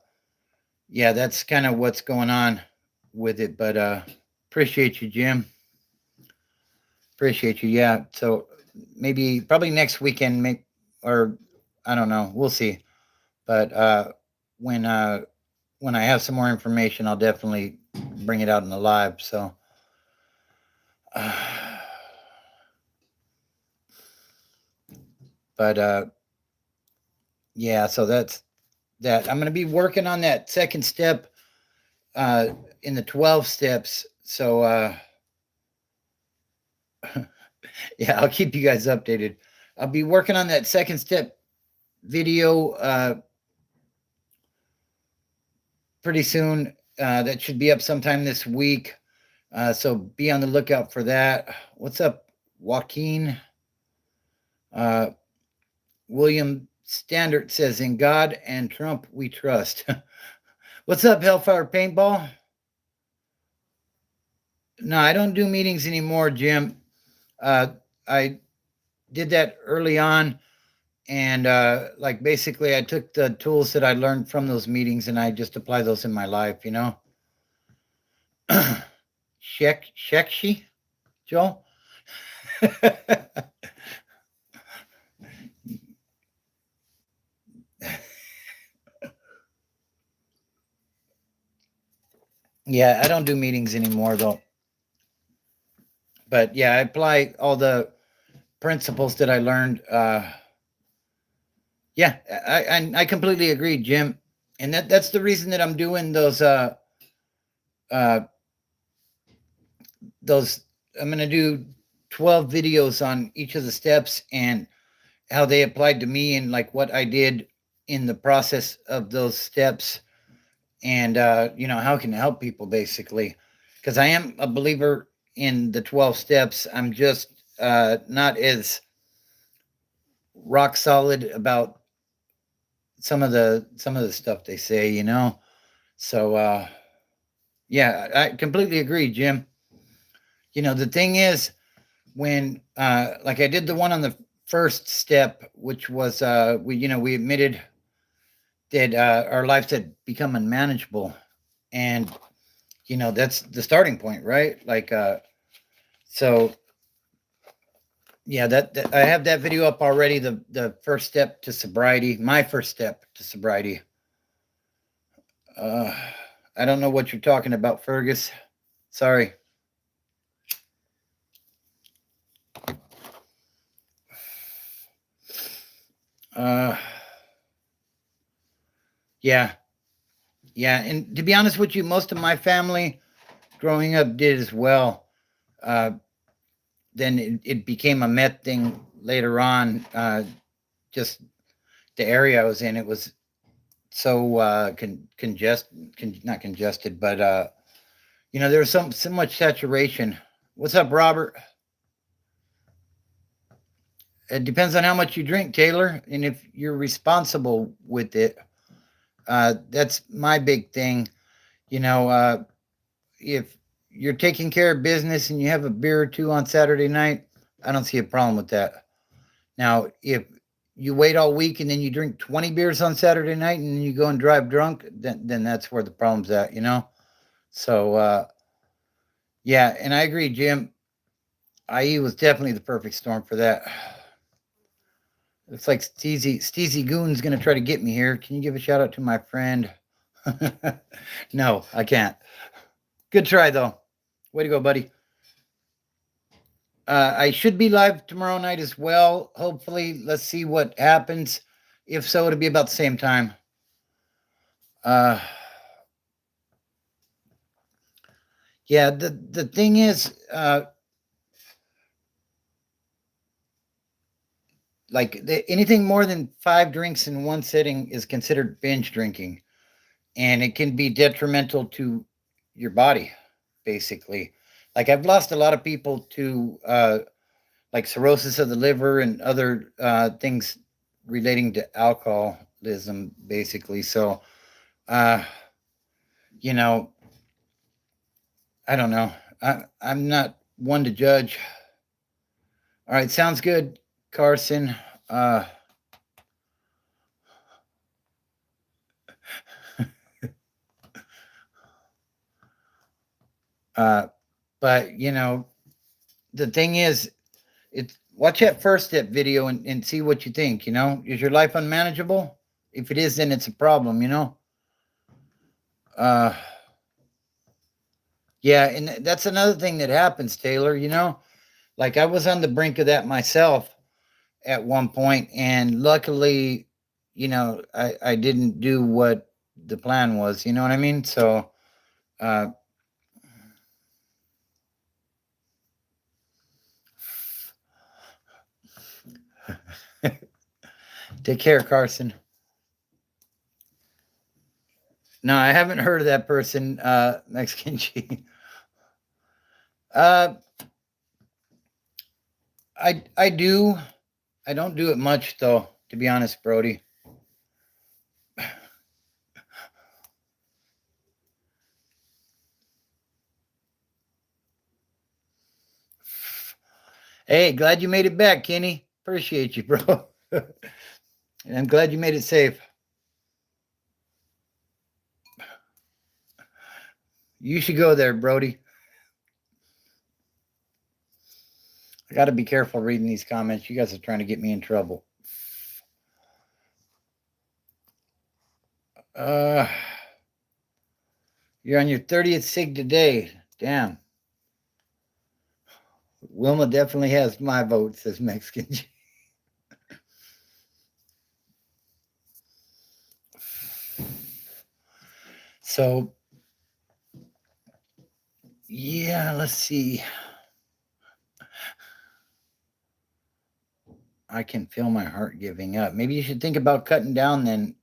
A: yeah, that's kind of what's going on with it. But appreciate you, Jim. Appreciate you. Yeah. So maybe probably next weekend, maybe, or I don't know. We'll see. But when uh, when I have some more information, I'll definitely bring it out in the live. So, but yeah. So that's that. I'm going to be working on that second step in the 12 steps. So yeah, I'll keep you guys updated. I'll be working on that second step video pretty soon. That should be up sometime this week. So be on the lookout for that. What's up, Joaquin? William Standard says, "In God and Trump we trust." What's up, Hellfire Paintball? No, I don't do meetings anymore, Jim. I did that early on, and like basically, I took the tools that I learned from those meetings and I just apply those in my life. Shekshi, Joe. Yeah, I don't do meetings anymore though. But yeah, I apply all the principles that I learned. Yeah, I completely agree, Jim, and that's the reason that I'm doing uh those. I'm gonna do 12 videos on each of the steps and how they applied to me and like what I did in the process of those steps, and how can I help people basically, because I am a believer in the 12 steps. I'm just not as rock solid about some of the stuff they say. So yeah, I completely agree, Jim. The thing is, when like I did the one on the first step, which was we admitted that our lives had become unmanageable, and that's the starting point, right? Like so yeah, that I have that video up already. The first step to sobriety, my first step to sobriety. uh I don't know what you're talking about, Fergus. Sorry. uh yeah, yeah, and to be honest with you, most of my family growing up did as well. uh then it became a meth thing later on. Just the area I was in, it was so not congested, but there was so much saturation. What's up, Robert? It depends on how much you drink, Taylor, and if you're responsible with it. That's my big thing. If you're taking care of business and you have a beer or two on Saturday night, I don't see a problem with that. Now, if you wait all week and then you drink 20 beers on Saturday night and then you go and drive drunk, then that's where the problem's at. So, yeah, and I agree, Jim. IE was definitely the perfect storm for that. Looks like Steezy Goon's going to try to get me here. Can you give a shout out to my friend? No, I can't. Good try, though. Way to go, buddy. I should be live tomorrow night as well. Hopefully, let's see what happens. If so, it'll be about the same time. Uh, yeah, the thing is, like anything more than 5 drinks in one sitting is considered binge drinking, and it can be detrimental to your body, basically. Like I've lost a lot of people to like cirrhosis of the liver and other things relating to alcoholism, basically. So, uh, you know, I don't know. I'm not one to judge. All right, sounds good, Carson. Uh, uh, but the thing is, it's watch that first step video and see what you think. Is your life unmanageable? If it is, then it's a problem. Uh, yeah, and that's another thing that happens, Taylor. Like I was on the brink of that myself at one point, and luckily, I didn't do what the plan was. You know what I mean? So, uh, take care, Carson. No, I haven't heard of that person, Mexican G. Uh, I do. I don't do it much though, to be honest, Brody. Hey, glad you made it back, Kenny. Appreciate you, bro. And I'm glad you made it safe. You should go there, Brody. I got to be careful reading these comments. You guys are trying to get me in trouble. Uh, you're on your 30th sig today. Damn. Wilma definitely has my vote, says Mexican G. So, yeah, let's see. I can feel my heart giving up. Maybe you should think about cutting down then.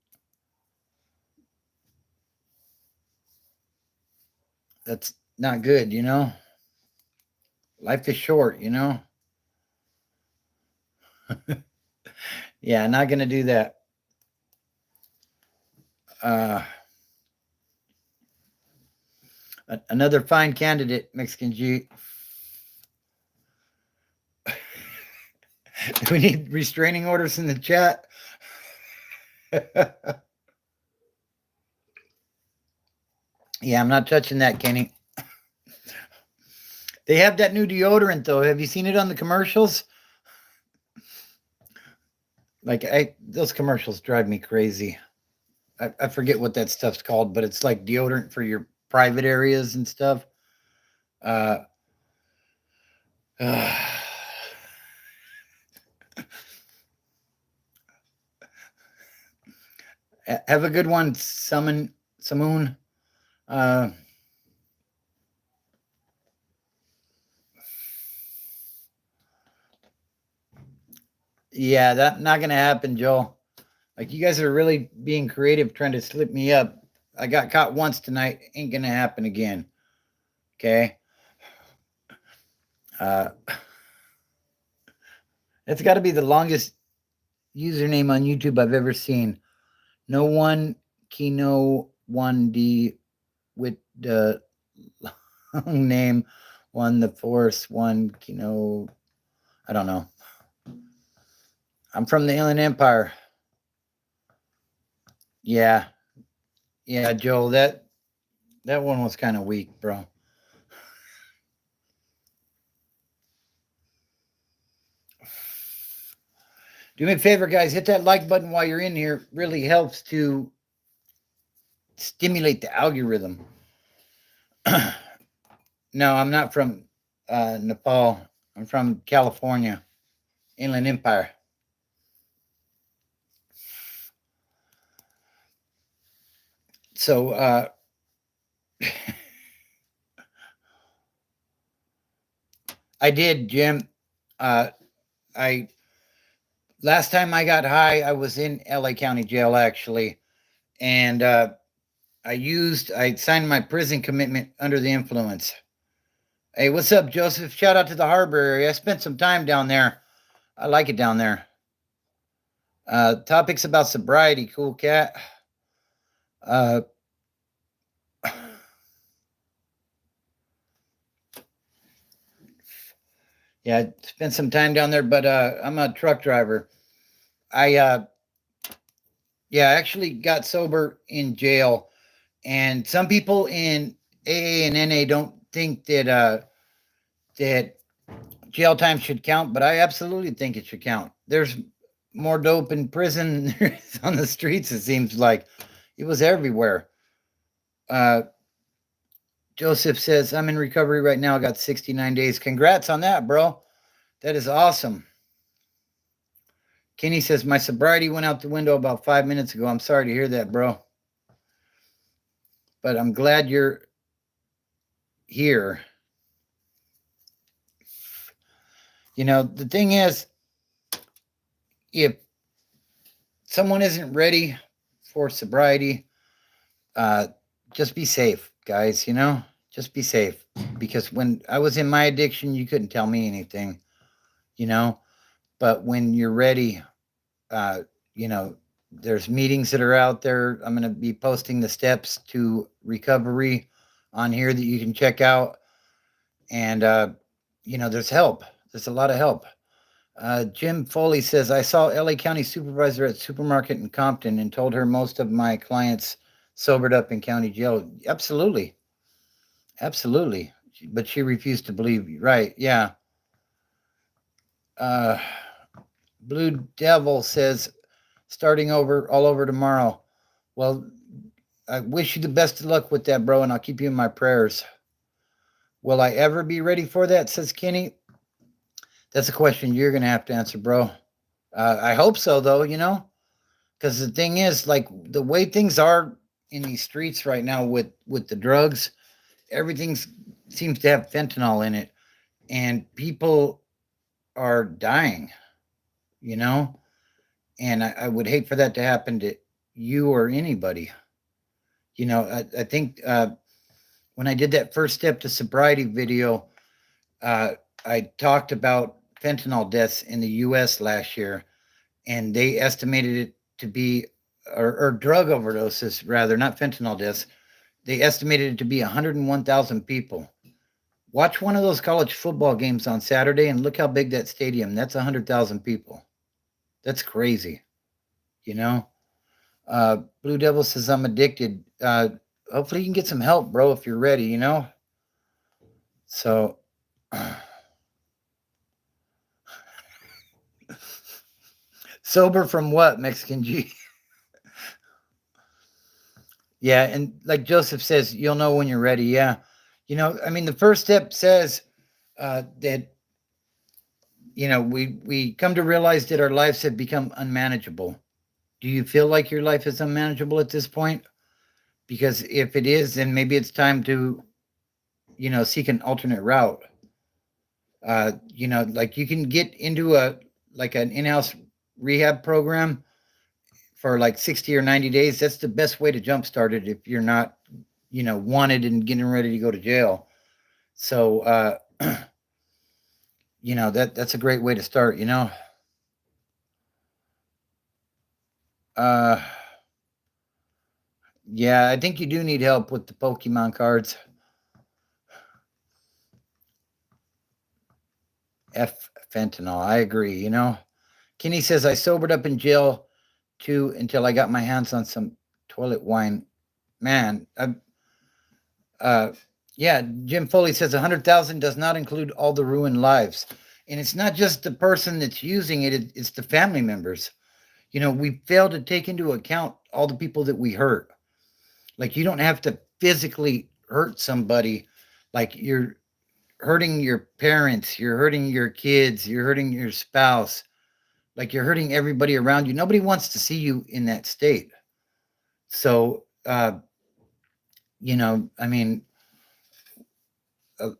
A: That's not good, you know? Life is short, you know? Yeah, not going to do that. Uh, Another fine candidate, Mexican G. Do we need restraining orders in the chat? Yeah, I'm not touching that, Kenny. They have that new deodorant, though. Have you seen it on the commercials? Like, those commercials drive me crazy. I forget what that stuff's called, but it's like deodorant for your private areas and stuff. Uh, uh, have a good one, Samoon. Yeah, that's not gonna happen, Joel. Like, you guys are really being creative, trying to slip me up. I got caught once tonight. Ain't gonna happen again. Okay. Uh, it's got to be the longest username on YouTube I've ever seen. No one Kino 1D with the long name one the force one Kino. I don't know. I'm from the Inland Empire. Yeah. Yeah, Joel, that one was kind of weak, bro. Do me a favor, guys. Hit that like button while you're in here. Really helps to stimulate the algorithm. No, I'm not from Nepal. I'm from California, Inland Empire. So, I did, Jim. I last time I got high, I was in LA County Jail actually, and I signed my prison commitment under the influence. Hey, what's up, Joseph? Shout out to the harbor area. I spent some time down there. I like it down there. Topics about sobriety, cool cat. Uh, yeah, I spent some time down there, but I'm a truck driver. I yeah, I actually got sober in jail, and some people in AA and NA don't think that jail time should count, but I absolutely think it should count. There's more dope in prison than there is on the streets. It seems like it was everywhere. Uh, Joseph says, I'm in recovery right now. I got 69 days. Congrats on that, bro. That is awesome. Kenny says, my sobriety went out the window about 5 minutes ago. I'm sorry to hear that, bro. But I'm glad you're here. You know, the thing is, if someone isn't ready for sobriety, just be safe, guys, just be safe. Because when I was in my addiction, you couldn't tell me anything, you know, but when you're ready, uh, you know, there's meetings that are out there. I'm going to be posting the steps to recovery on here that you can check out. And, there's help. There's a lot of help. Jim Foley says, I saw LA County supervisor at supermarket in Compton and told her most of my clients sobered up in county jail. Absolutely. Absolutely. But she refused to believe you. Right. Yeah. Uh, Blue Devil says, starting over all over tomorrow. Well, I wish you the best of luck with that, bro, and I'll keep you in my prayers. Will I ever be ready for that? Says Kenny. That's a question you're going to have to answer, bro. I hope so, though, because the thing is, like, the way things are in these streets right now with the drugs, everything seems to have fentanyl in it, and people are dying, you know? And I would hate for that to happen to you or anybody. I think when I did that first step to sobriety video, uh, I talked about fentanyl deaths in the U.S. last year, and they estimated it to be, or drug overdoses rather, not fentanyl deaths. They estimated it to be 101,000 people. Watch one of those college football games on Saturday and look how big that stadium. That's 100,000 people. That's crazy, you know. Blue Devil says I'm addicted. Hopefully you can get some help, bro, if you're ready. So, sober from what, Mexican G? Yeah, and like Joseph says, you'll know when you're ready. Yeah, the first step says that we come to realize that our lives have become unmanageable. Do you feel like your life is unmanageable at this point? Because if it is, then maybe it's time to seek an alternate route. Like you can get into an in-house rehab program for like 60 or 90 days. That's the best way to jumpstart it if you're not, wanted and getting ready to go to jail. So, that's a great way to start. Uh, yeah, I think you do need help with the Pokemon cards. F fentanyl. I agree. Kenny says I sobered up in jail too until I got my hands on some toilet wine. Man, uh, yeah. Jim Foley says 100,000 does not include all the ruined lives, and it's not just the person that's using it; it's the family members. We fail to take into account all the people that we hurt. Like you don't have to physically hurt somebody, like you're hurting your parents, you're hurting your kids, you're hurting your spouse, like you're hurting everybody around you. Nobody wants to see you in that state. So, I mean,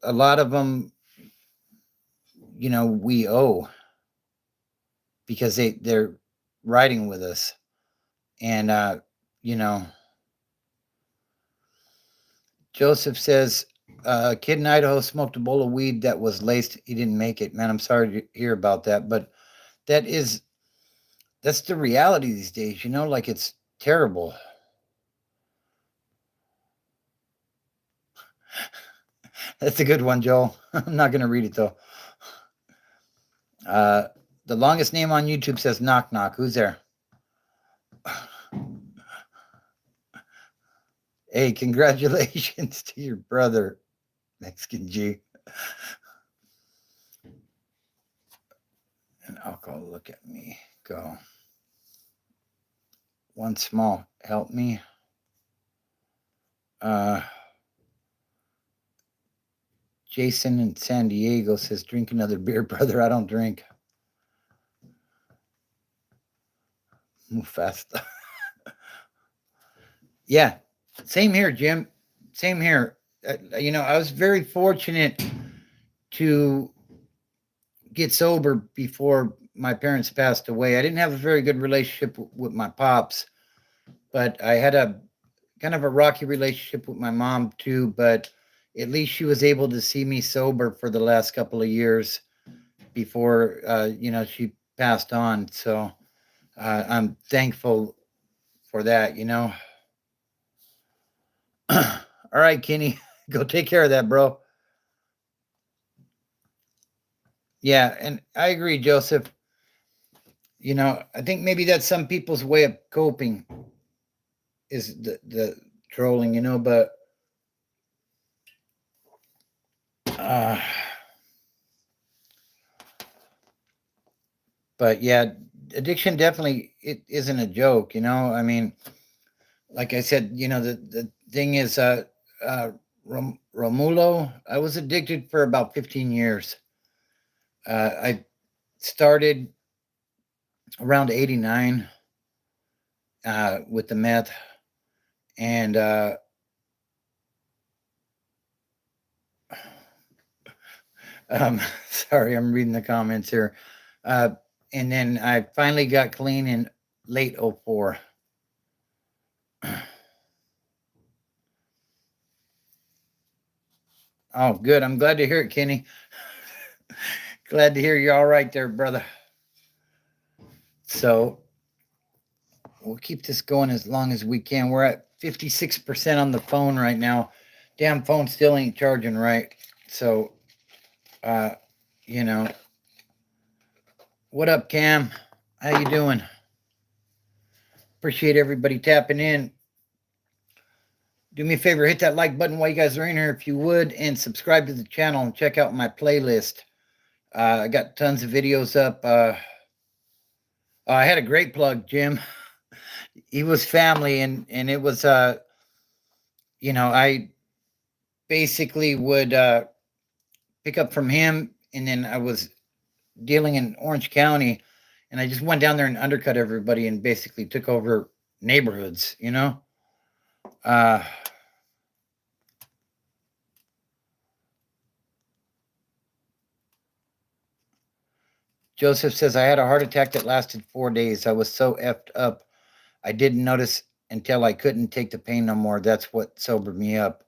A: a lot of them, we owe because they're riding with us. And, you know, Joseph says, a kid in Idaho smoked a bowl of weed that was laced. He didn't make it. Man, I'm sorry to hear about that. But that is, that's the reality these days, like it's terrible. That's a good one, Joel. I'm not going to read it though. Uh, the longest name on YouTube says knock knock. Who's there? Hey, congratulations to your brother, Mexican G. And alcohol, look at me go. One small, help me. Jason in San Diego says, drink another beer, brother. I don't drink. Move fast. Yeah, same here, Jim. Same here. I was very fortunate to get sober before my parents passed away. I didn't have a very good relationship with my pops, but I had a kind of a rocky relationship with my mom too, but at least she was able to see me sober for the last couple of years before she passed on. So I'm thankful for that. All right, Kenny, go take care of that, bro. Yeah, and I agree, Joseph. I think maybe that's some people's way of coping is the trolling, uh, but yeah, addiction definitely it isn't a joke. I mean, like I said, the thing is, Romulo, I was addicted for about 15 years. I started around 89 with the meth, and sorry, I'm reading the comments here. Uh, and then I finally got clean in late '04. Oh, good. I'm glad to hear it, Kenny. Glad to hear you're all right there, brother. So we'll keep this going as long as we can. We're at 56% on the phone right now. Damn phone still ain't charging right. So, uh, you know, what up, Cam? How you doing? Appreciate everybody tapping in. Do me a favor, hit that like button while you guys are in here if you would, and subscribe to the channel and check out my playlist. I got tons of videos up. I had a great plug, Jim. He was family, and it was I basically would pick up from him, and then I was dealing in Orange County, and I just went down there and undercut everybody and basically took over neighborhoods. Uh, Joseph says, I had a heart attack that lasted 4 days. I was so effed up. I didn't notice until I couldn't take the pain no more. That's what sobered me up.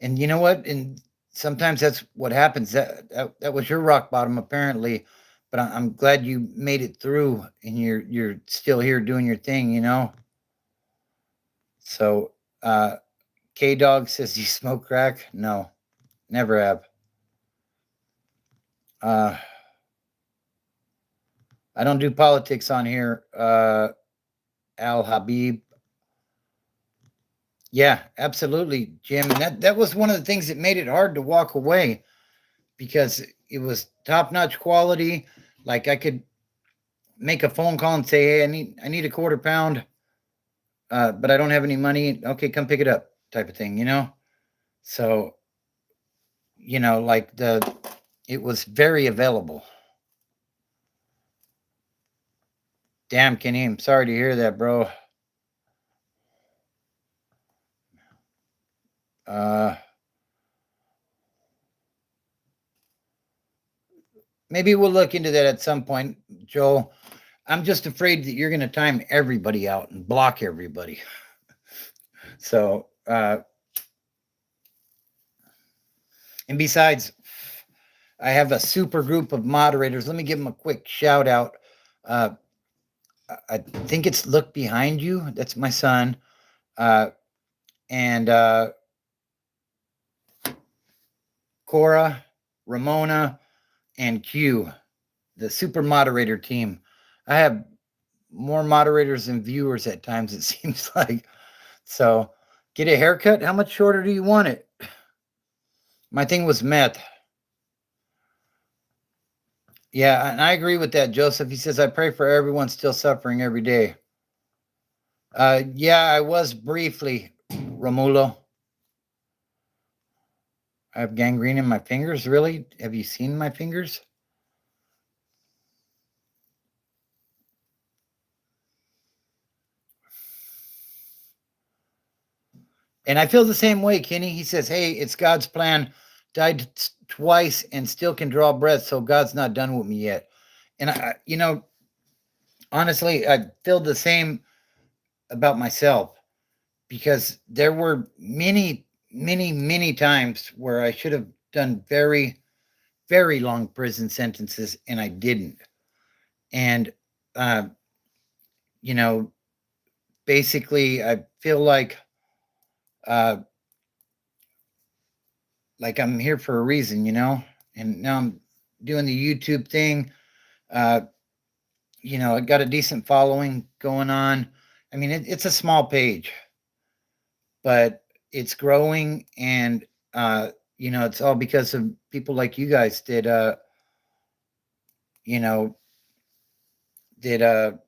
A: And you know what? And sometimes that's what happens. That was your rock bottom, apparently. But I'm glad you made it through, and you're still here doing your thing. So, K Dog says you smoke crack. No, never have. Uh, I don't do politics on here. Al Habib. Yeah, absolutely, Jim. And that was one of the things that made it hard to walk away because it was top notch quality. Like I could make a phone call and say, "Hey, I need a quarter pound, but I don't have any money." Okay, come pick it up, type of thing. So like it was very available. Damn, Kenny, I'm sorry to hear that, bro. Uh, Maybe we'll look into that at some point, Joel. I'm just afraid that you're going to time everybody out and block everybody. So, and besides, I have a super group of moderators. Let me give them a quick shout out. Uh, I think it's Look Behind You. That's my son. And Cora, Ramona, and Q, the super moderator team. I have more moderators than viewers at times, it seems like. So, get a haircut? How much shorter do you want it? My thing was meth. Yeah, and I agree with that, Joseph. He says, I pray for everyone still suffering every day. Yeah, I was briefly, Romulo. I have gangrene in my fingers. Really? Have you seen my fingers? And I feel the same way, Kenny. He says, hey, it's God's plan. Died twice and still can draw breath, so God's not done with me yet. And honestly, I feel the same about myself. because there were many times where I should have done very long prison sentences and I didn't. And, uh, you know, basically, I feel uh, like I'm here for a reason, and now I'm doing the YouTube thing. Uh, I got a decent following going on. I mean, it's a small page, but it's growing, and it's all because of people like you guys you know, did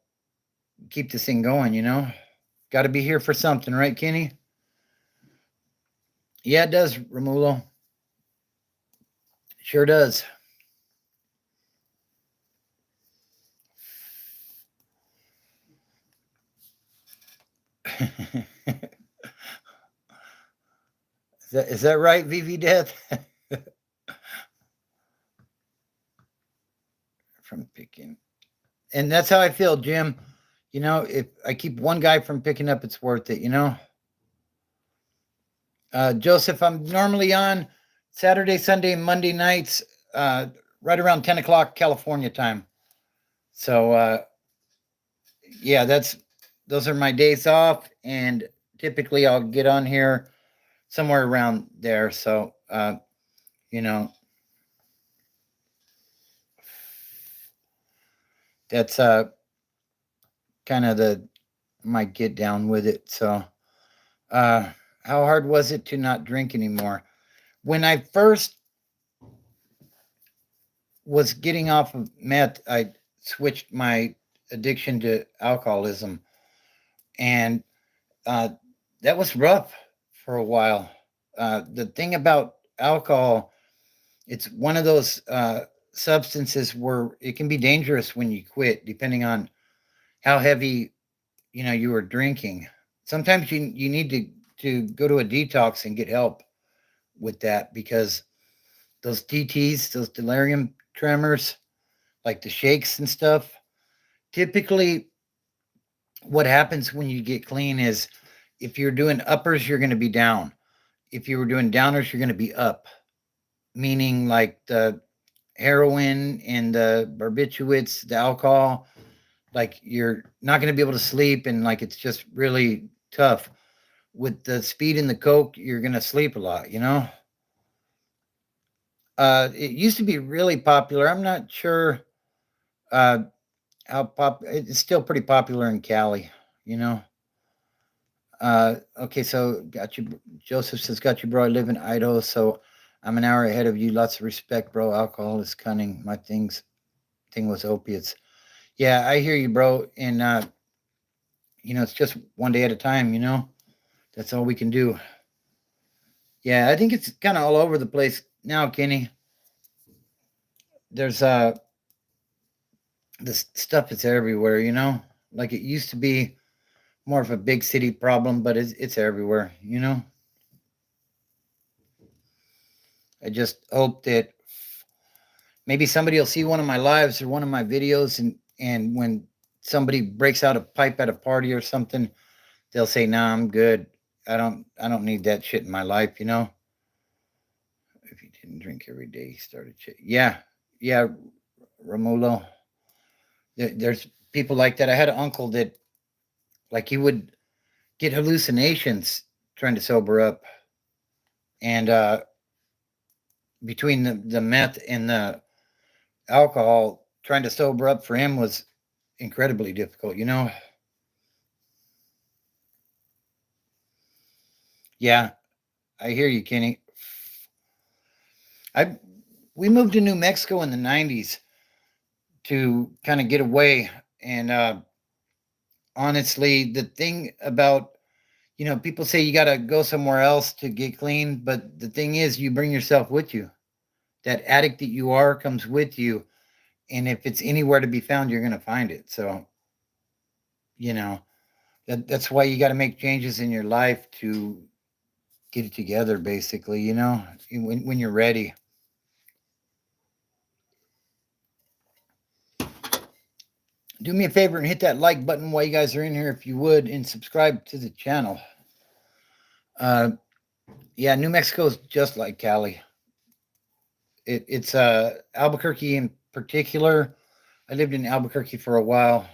A: keep this thing going. Got to be here for something, right, Kenny? Yeah, it does, Romulo. Sure does. Is that right, VV Death? From picking, and that's how I feel, Jim. If I keep one guy from picking up, it's worth it. Joseph, I'm normally on Saturday, Sunday, and Monday nights, uh, right around 10 o'clock California time. So yeah, those are my days off, and typically I'll get on here somewhere around there. So you know, that's kind of the my get down with it. So uh, how hard was it to not drink anymore? When I first was getting off of meth, I switched my addiction to alcoholism, and uh, that was rough for a while. The thing about alcohol, it's one of those substances where it can be dangerous when you quit, depending on how heavy you were drinking. Sometimes you need to go to a detox and get help with that, because those DTs, those delirium tremors, like the shakes and stuff, typically what happens when you get clean is, if you're doing uppers, you're going to be down. If you were doing downers, you're going to be up, meaning like the heroin and the barbiturates, the alcohol, like you're not going to be able to sleep, and like it's just really tough. With the speed in the coke, you're going to sleep a lot. It used to be really popular. I'm not sure uh, how it's still pretty popular in Cali, you know. Okay, so got you. Joseph says, got you, bro. I live in Idaho, so I'm an hour ahead of you. Lots of respect, bro. Alcohol is cunning. My thing was opiates. Yeah, I hear you, bro. And it's just one day at a time. That's all we can do. Yeah, I think it's kind of all over the place now, Kenny. There's this stuff is everywhere. Like it used to be more of a big city problem, but it's everywhere. I just hope that maybe somebody will see one of my lives or one of my videos, and when somebody breaks out a pipe at a party or something, they'll say, "Nah, I'm good. I don't need that shit in my life." If he didn't drink every day, he started shit. Yeah, yeah, Romulo. There's people like that. I had an uncle that, like, he would get hallucinations trying to sober up, and between the meth and the alcohol, trying to sober up for him was incredibly difficult. Yeah, I hear you, Kenny. I We moved to New Mexico in the '90s to kind of get away, and honestly, the thing about people say you got to go somewhere else to get clean, but the thing is, you bring yourself with you. That addict that you are comes with you, and if it's anywhere to be found, you're going to find it. So, you know, that's why you got to make changes in your life to get it together, basically. When you're ready. Do me a favor and hit that like button while you guys are in here, if you would, and subscribe to the channel. Uh, yeah, New Mexico is just like Cali. It's Albuquerque in particular. I lived in Albuquerque for a while.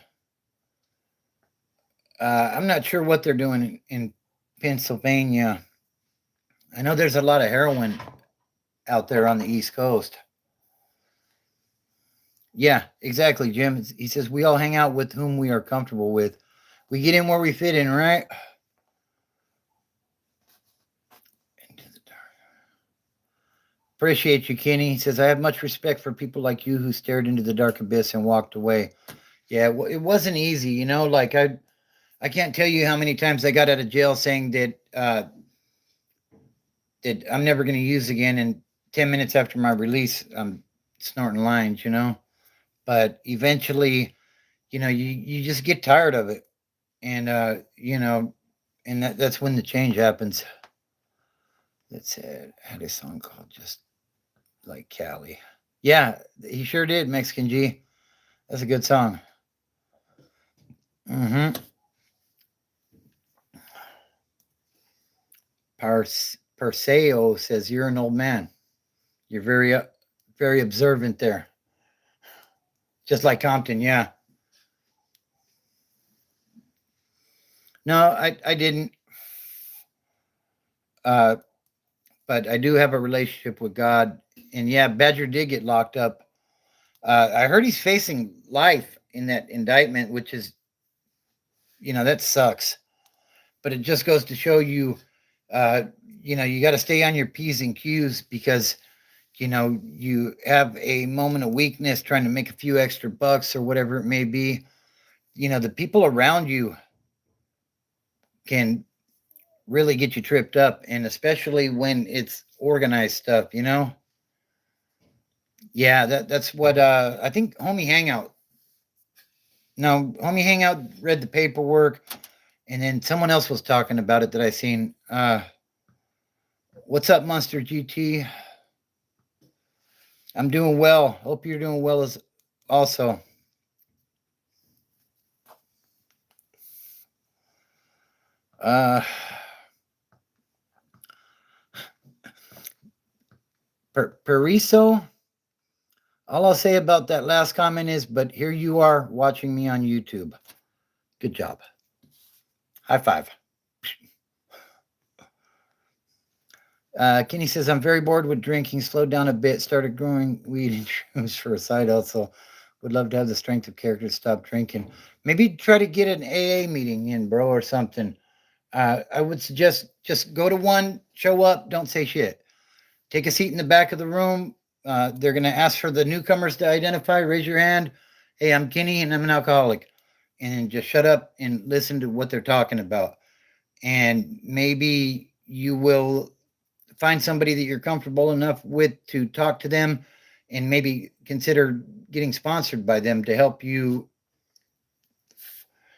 A: I'm not sure what they're doing in Pennsylvania. I know there's a lot of heroin out there on the East Coast. Yeah, exactly, Jim. He says we all hang out with whom we are comfortable with. We get in where we fit in, right? Into the dark. Appreciate you, Kenny. He says I have much respect for people like you who stared into the dark abyss and walked away. Yeah, it wasn't easy, Like I can't tell you how many times I got out of jail saying that I'm never going to use again, and 10 minutes after my release, I'm snorting lines. But eventually, you just get tired of it, and and that's when the change happens. That's it. I had a song called Just Like Cali. Yeah, he sure did, Mexican G. That's a good song. Mm-hmm. Perseo says you're an old man. You're very observant there. Just like Compton, yeah. No, I didn't. Uh, but I do have a relationship with God. And yeah, Badger did get locked up. I heard he's facing life in that indictment, which is, that sucks. But it just goes to show you, uh, you got to stay on your P's and Q's because, you have a moment of weakness trying to make a few extra bucks or whatever it may be. The people around you can really get you tripped up, and especially when it's organized stuff. Yeah, that's what I think Homie Hangout. No, Homie Hangout read the paperwork, and then someone else was talking about it that I seen. What's up, Monster GT? I'm doing well. Hope you're doing well as also. Uh, Periso. All I'll say about that last comment is, but here you are watching me on YouTube. Good job. High five. Kenny says, I'm very bored with drinking, slowed down a bit, started growing weed and shrooms for a side hustle. Would love to have the strength of character to stop drinking. Maybe try to get an AA meeting in, bro, or something. I would suggest just go to one, show up, don't say shit. Take a seat in the back of the room. They're going to ask for the newcomers to identify. Raise your hand. Hey, I'm Kenny and I'm an alcoholic. And just shut up and listen to what they're talking about. And maybe you will find somebody that you're comfortable enough with to talk to them and maybe consider getting sponsored by them to help you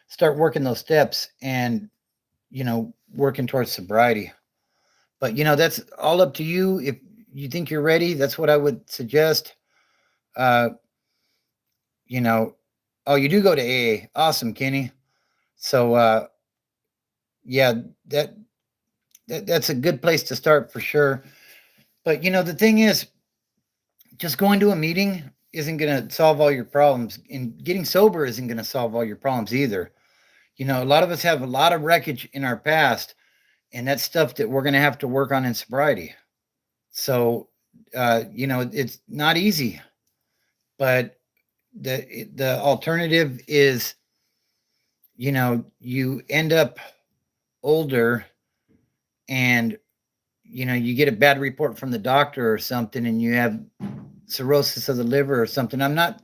A: start working those steps and working towards sobriety. But that's all up to you. If you think you're ready, that's what I would suggest. uh you know oh, you do go to AA. Awesome, Kenny. So yeah, that, that's a good place to start for sure. But the thing is, just going to a meeting isn't going to solve all your problems, and getting sober isn't going to solve all your problems either. A lot of us have a lot of wreckage in our past, and that's stuff that we're going to have to work on in sobriety. So it's not easy, but the alternative is, you end up older, and you get a bad report from the doctor or something, and you have cirrhosis of the liver or something. I'm not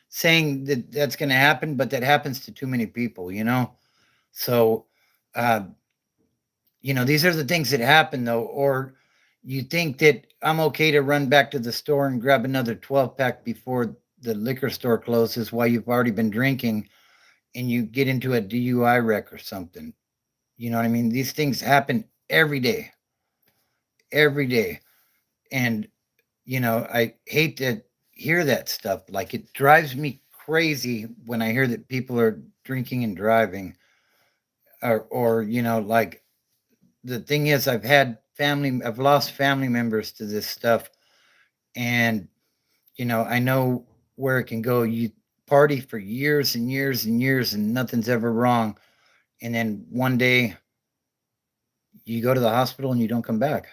A: saying that that's going to happen, but that happens to too many people. So, uh, these are the things that happen, though. Or you think that I'm okay to run back to the store and grab another 12 pack before the liquor store closes while you've already been drinking, and you get into a DUI wreck or something. You know what I mean? These things happen every day. And, I hate to hear that stuff. Like, it drives me crazy when I hear that people are drinking and driving, or like the thing is, I've lost family members to this stuff, and I know where it can go. You party for years and years and years, and nothing's ever wrong, and then one day you go to the hospital and you don't come back.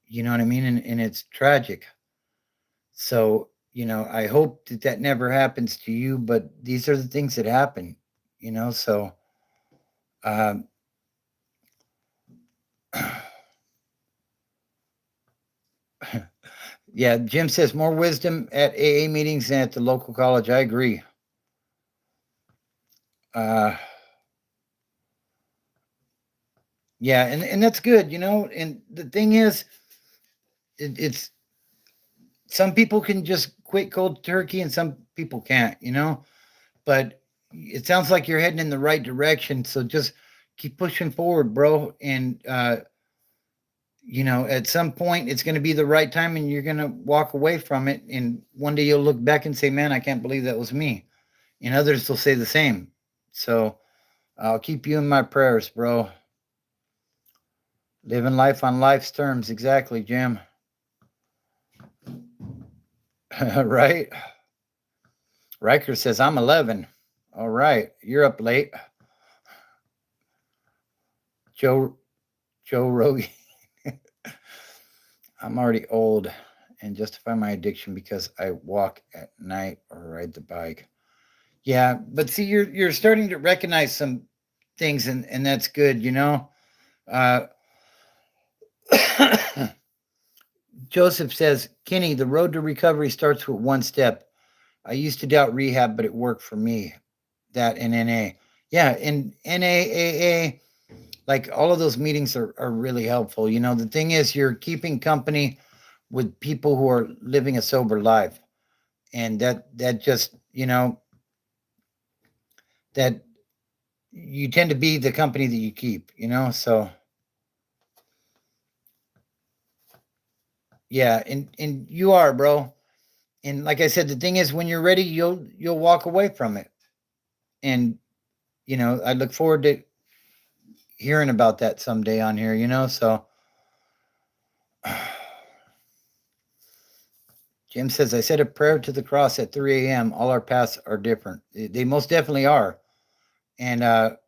A: You know what I mean? And it's tragic. So, I hope that never happens to you, but these are the things that happen, so, um, yeah, Jim says more wisdom at AA meetings than at the local college. I agree. Uh, yeah, and that's good, and the thing is, it's some people can just quit cold turkey and some people can't, but it sounds like you're heading in the right direction. So just keep pushing forward, bro. And, at some point it's going to be the right time and you're going to walk away from it. And one day you'll look back and say, man, I can't believe that was me. And others will say the same. So I'll keep you in my prayers, bro. Living life on life's terms. Exactly, Jim. Right? Riker says, I'm 11. All right. You're up late. Joe Rogie. I'm already old and justify my addiction because I walk at night or ride the bike. Yeah, but see, you're starting to recognize some things, and that's good, Uh, Joseph says, Kenny, the road to recovery starts with one step. I used to doubt rehab, but it worked for me. That in NA. Yeah, in NAAA, like all of those meetings are really helpful. The thing is, you're keeping company with people who are living a sober life. And that just, that you tend to be the company that you keep, so yeah, and you are, bro. And like I said, the thing is, when you're ready, you'll walk away from it. And I look forward to hearing about that someday on here, so Jim says, I said a prayer to the cross at 3 a.m. All our paths are different. They most definitely are. And the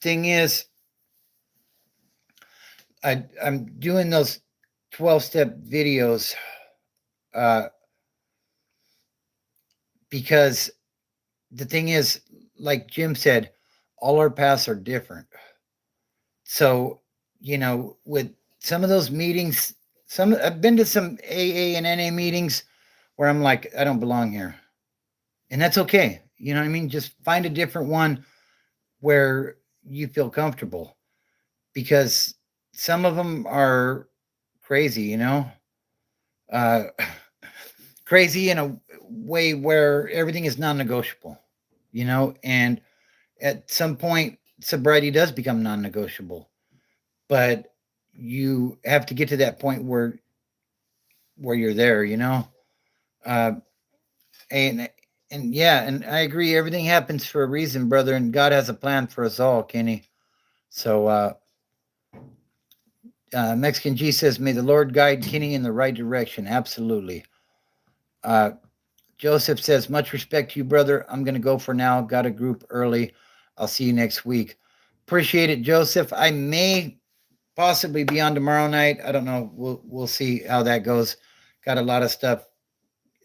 A: thing is, I'm doing those 12-step videos uh, because the thing is, like Jim said, all our paths are different. So, with some of those meetings, I've been to some AA and NA meetings where I'm like, I don't belong here. And that's okay. You know what I mean? Just find a different one where you feel comfortable, because some of them are crazy, uh, crazy in a way where everything is non-negotiable, and at some point sobriety does become non-negotiable, but you have to get to that point where you're there, uh, and yeah, and I agree, everything happens for a reason, brother, and God has a plan for us all, Kenny. So Mexican G says, may the Lord guide Kenny in the right direction. Absolutely. uh, Joseph says, much respect to you, brother. I'm going to go for now. Got a group early. I'll see you next week. Appreciate it, Joseph. I may possibly be on tomorrow night. I don't know. We'll see how that goes. Got a lot of stuff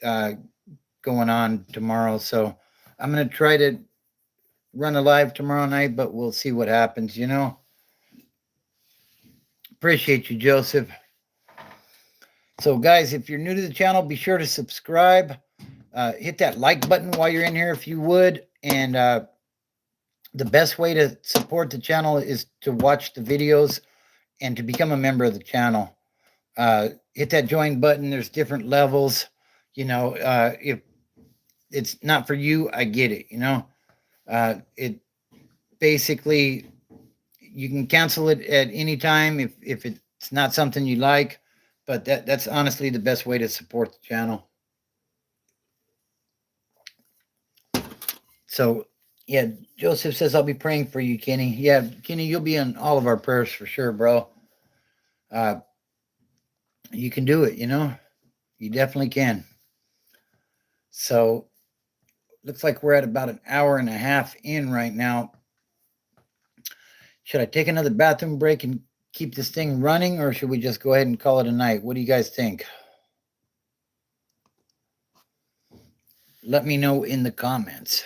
A: uh, going on tomorrow, so I'm going to try to run a live tomorrow night, but we'll see what happens, Appreciate you, Joseph. So, guys, if you're new to the channel, be sure to subscribe. Hit that like button while you're in here if you would. And the best way to support the channel is to watch the videos and to become a member of the channel. Hit that join button. There's different levels. If it's not for you, I get it. It basically, you can cancel it at any time if it's not something you like. But that's honestly the best way to support the channel. So Yeah, Joseph says I'll be praying for you, Kenny. Yeah, Kenny, you'll be in all of our prayers for sure, bro. Uh, you can do it. You definitely can. So looks like we're at about an hour and a half in right now. Should I take another bathroom break and keep this thing running, or should we just go ahead and call it a night? What do you guys think? Let me know in the comments.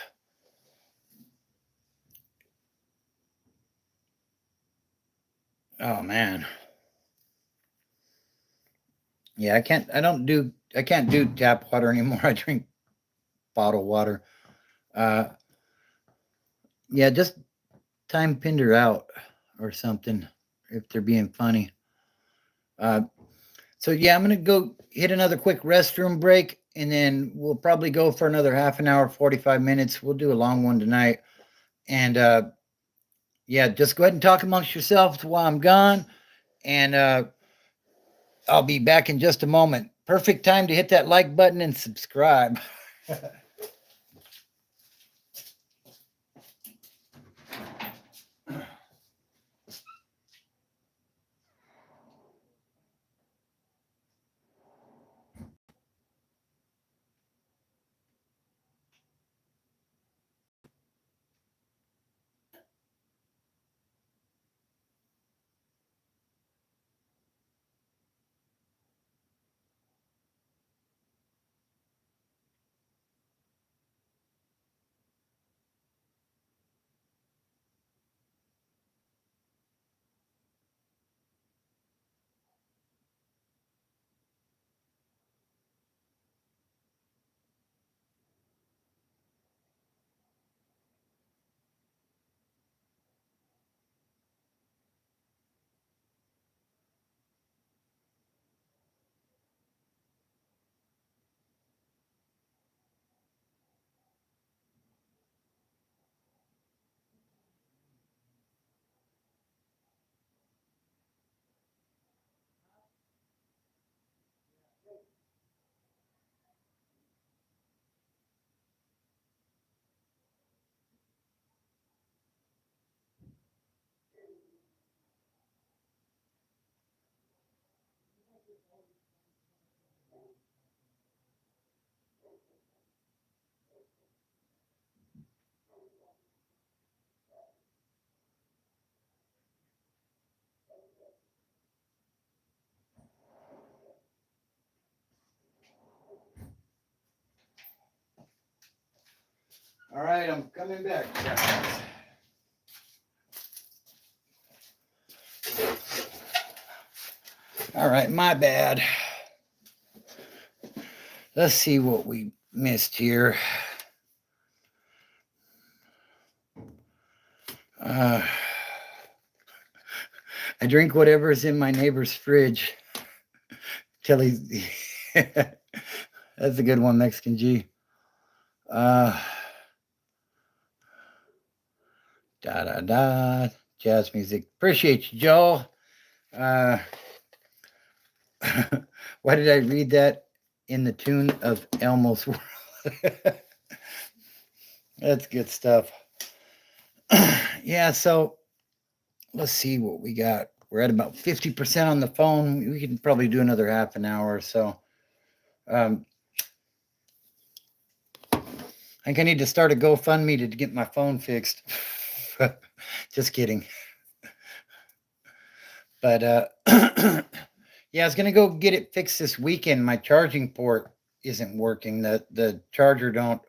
A: Oh man. Yeah, I can't do tap water anymore. I drink bottled water. Uh yeah, just time Pinder out or something if they're being funny. Uh so yeah, I'm gonna go hit another quick restroom break and then we'll probably go for another half an hour, 45 minutes. We'll do a long one tonight. And yeah, just go ahead and talk amongst yourselves while I'm gone. And I'll be back in just a moment. Perfect time to hit that like button and subscribe. All right, I'm coming back. All right, my bad. Let's see what we missed here. I drink whatever's in my neighbor's fridge till he's. That's a good one, Mexican G. Da da da. Jazz music. Appreciate you, Joel. Uh, why did I read that in the tune of Elmo's World? That's good stuff. Yeah, so let's see what we got. We're at about 50% on the phone. We can probably do another half an hour or so. I think I need to start a GoFundMe to get my phone fixed. Just kidding. But yeah, I was gonna go get it fixed this weekend. My charging port isn't working. The charger don't,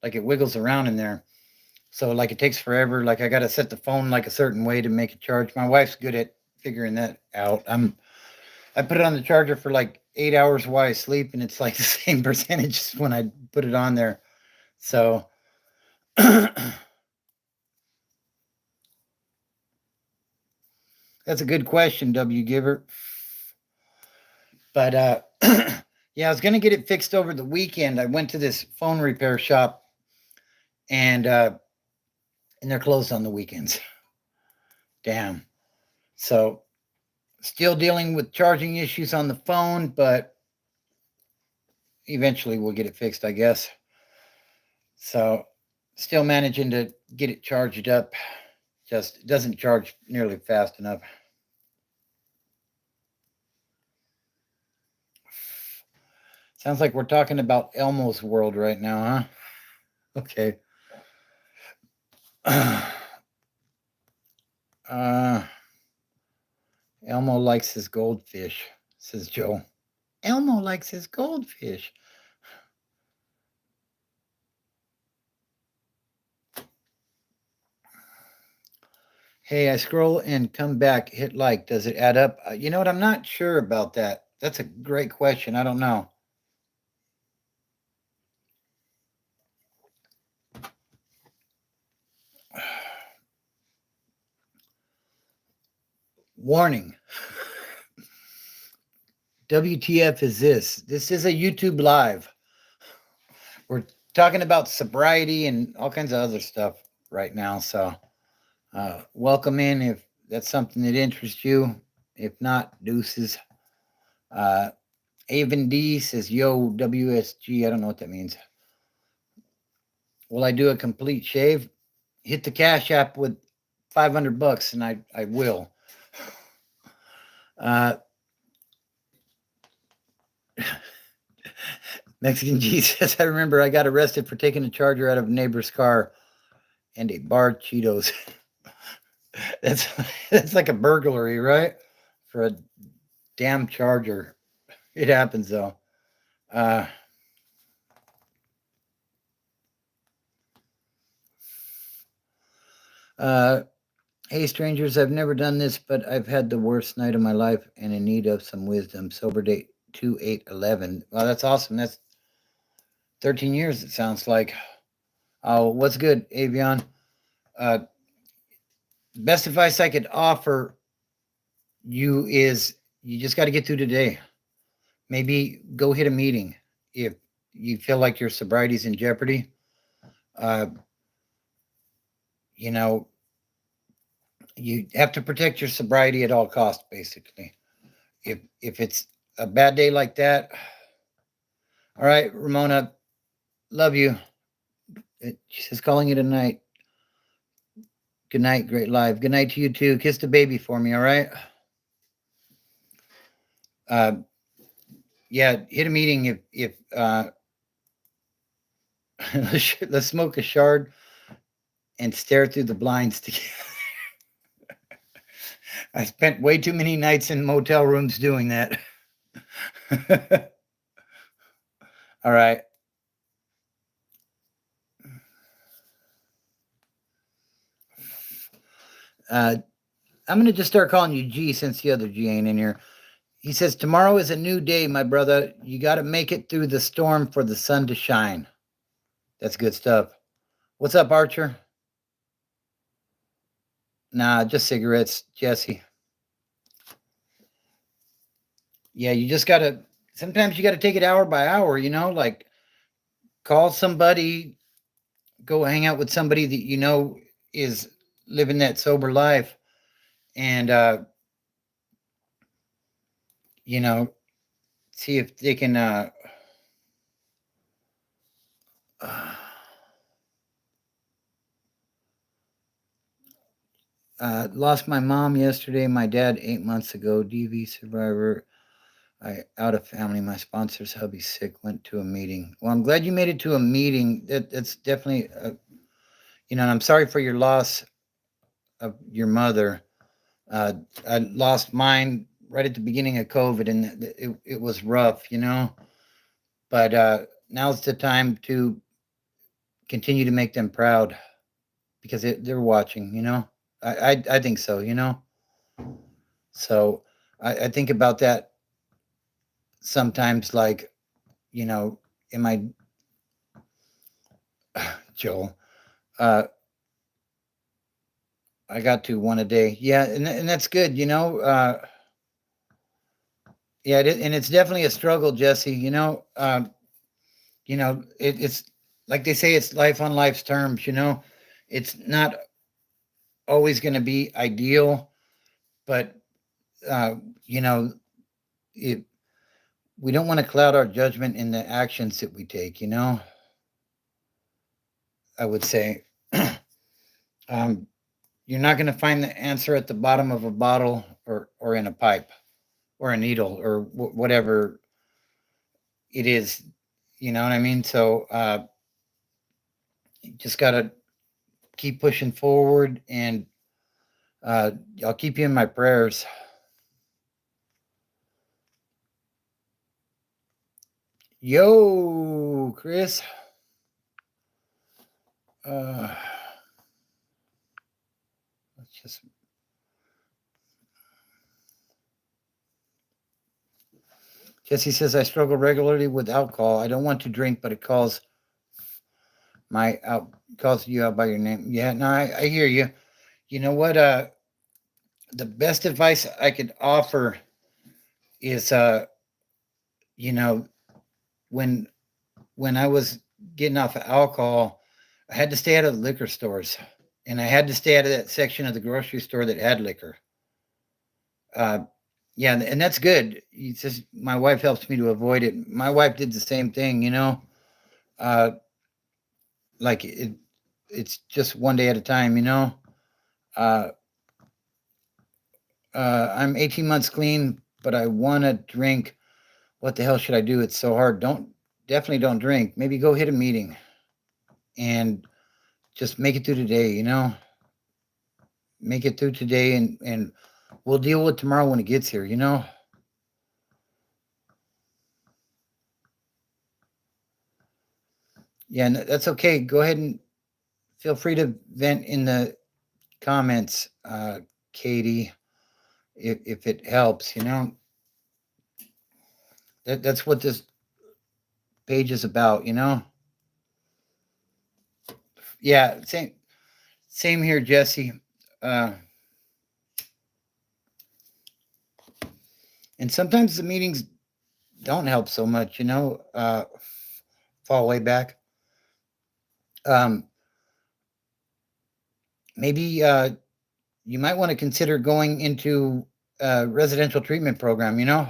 A: like, it wiggles around in there. So like it takes forever. Like I gotta set the phone like a certain way to make it charge. My wife's good at figuring that out. I put it on the charger for like 8 hours while I sleep, and it's like the same percentage when I put it on there. So that's a good question, W. Giver. But yeah, I was gonna get it fixed over the weekend. I went to this phone repair shop, and they're closed on the weekends. Damn. So still dealing with charging issues on the phone, but eventually we'll get it fixed, I guess. So Still managing to get it charged up. Just doesn't charge nearly fast enough. Sounds like we're talking about Elmo's world right now, huh? Okay. Elmo likes his goldfish, says Joe. Elmo likes his goldfish. Hey, I scroll and come back, hit like. Does it add up? You know what? I'm not sure about that. That's a great question. I don't know. Warning. WTF is this? This is a YouTube live. We're talking about sobriety and all kinds of other stuff right now. So, welcome in if that's something that interests you. If not, deuces. Uh, Avon D says, yo, WSG. I don't know what that means. Will I do a complete shave? Hit the Cash App with $500 and I will. Mexican G says, I remember I got arrested for taking a charger out of a neighbor's car and a bar Cheetos. that's like a burglary, right? For a damn charger. It happens though. Hey strangers, I've never done this, but I've had the worst night of my life and in need of some wisdom. Sober date 2811. Well, that's awesome. That's 13 years, it sounds like. Oh, what's good, Avion? Best advice I could offer you is you just got to get through today. Maybe go hit a meeting if you feel like your sobriety's in jeopardy. Uh, you know, you have to protect your sobriety at all costs, basically. If it's a bad day like that, all right, Ramona, love you. She's calling it a night. Good night, great live. Good night to you too. Kiss the baby for me, all right? Yeah, hit a meeting if let's smoke a shard and stare through the blinds together. I spent way too many nights in motel rooms doing that. All right. I'm going to just start calling you G since the other G ain't in here. He says, tomorrow is a new day, my brother. You got to make it through the storm for the sun to shine. That's good stuff. What's up, Archer? Nah, just cigarettes, Jesse. Yeah, you just got to, sometimes you got to take it hour by hour, like call somebody, go hang out with somebody that you know is living that sober life and, see if they can, lost my mom yesterday, my dad 8 months ago, DV survivor. I out of family. My sponsor's hubby's sick. Went to a meeting. Well, I'm glad you made it to a meeting. That's definitely, and I'm sorry for your loss of your mother. I lost mine right at the beginning of COVID, and it was rough, But now's the time to continue to make them proud because they're watching, I think so, So I think about that sometimes, like, am I, Joel? I got to one a day. Yeah, and that's good, yeah, and it's definitely a struggle, Jesse. It's like they say, it's life on life's terms. It's not always going to be ideal, but uh, you know, it, we don't want to cloud our judgment in the actions that we take. I would say. um, you're not going to find the answer at the bottom of a bottle or in a pipe or a needle or whatever it is. You know what I mean? So you just got to keep pushing forward, and I'll keep you in my prayers. Yo, Chris. Uh, let's just. Jesse says, I struggle regularly with alcohol. I don't want to drink, but it calls calls you out by your name. Yeah, no, I hear you. You know what? The best advice I could offer is, you know, when when I was getting off of alcohol, I had to stay out of the liquor stores, and I had to stay out of that section of the grocery store that had liquor. Uh, yeah, and that's good. It's just my wife helps me to avoid it. My wife did the same thing, you know. Uh, like it's just one day at a time, you know. Uh, I'm 18 months clean, but I want to drink. What the hell should I do? It's so hard. Definitely don't drink. Maybe go hit a meeting and just make it through today, you know. Make it through today, and we'll deal with tomorrow when it gets here, you know. Yeah, that's okay. Go ahead and feel free to vent in the comments, Katie, if it helps, you know. That's what this page is about, you know. Yeah, same here, Jesse. Uh, and sometimes the meetings don't help so much, you know. Fall way back. Um, maybe you might want to consider going into a residential treatment program, you know.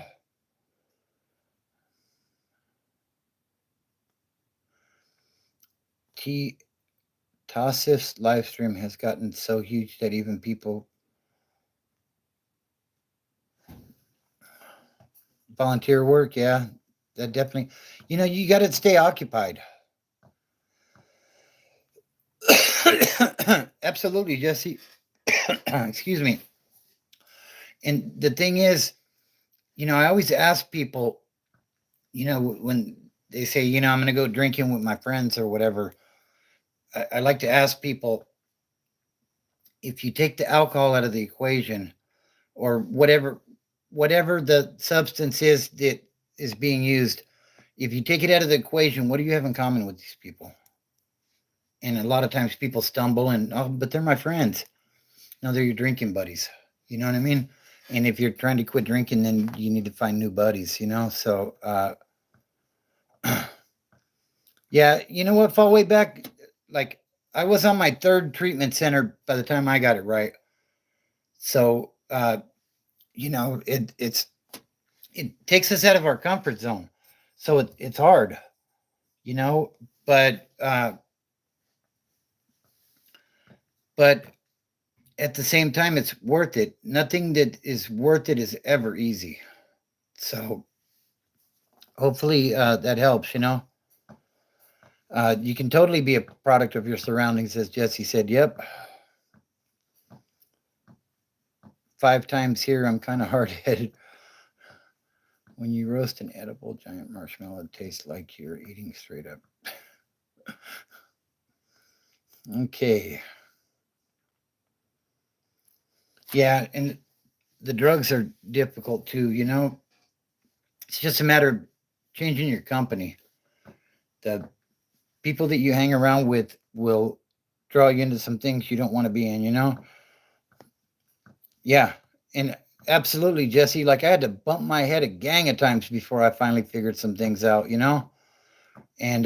A: T Tassif's live stream has gotten so huge that even people volunteer work. Yeah, that definitely. You know, you got to stay occupied. Absolutely, Jesse. Excuse me. And the thing is, you know, I always ask people, you know, when they say, you know, I'm going to go drinking with my friends or whatever, I like to ask people, if you take the alcohol out of the equation, or whatever the substance is that is being used, if you take it out of the equation, what do you have in common with these people? And a lot of times people stumble and, oh, but they're my friends. No, they're your drinking buddies. You know what I mean? And if you're trying to quit drinking, then you need to find new buddies, you know? So, yeah, you know what? Fall way back, like I was on my third treatment center by the time I got it right. So, you know, it takes us out of our comfort zone. So it's hard, you know, but but at the same time, it's worth it. Nothing that is worth it is ever easy. So hopefully that helps, you know. You can totally be a product of your surroundings, as Jesse said. Yep. 5 times here, I'm kind of hard headed. When you roast an edible giant marshmallow, it tastes like you're eating straight up. Okay. Yeah, and the drugs are difficult too, you know. It's just a matter of changing your company. The people that you hang around with will draw you into some things you don't want to be in, you know? Yeah. And absolutely, Jesse. Like I had to bump my head a gang of times before I finally figured some things out, you know? And,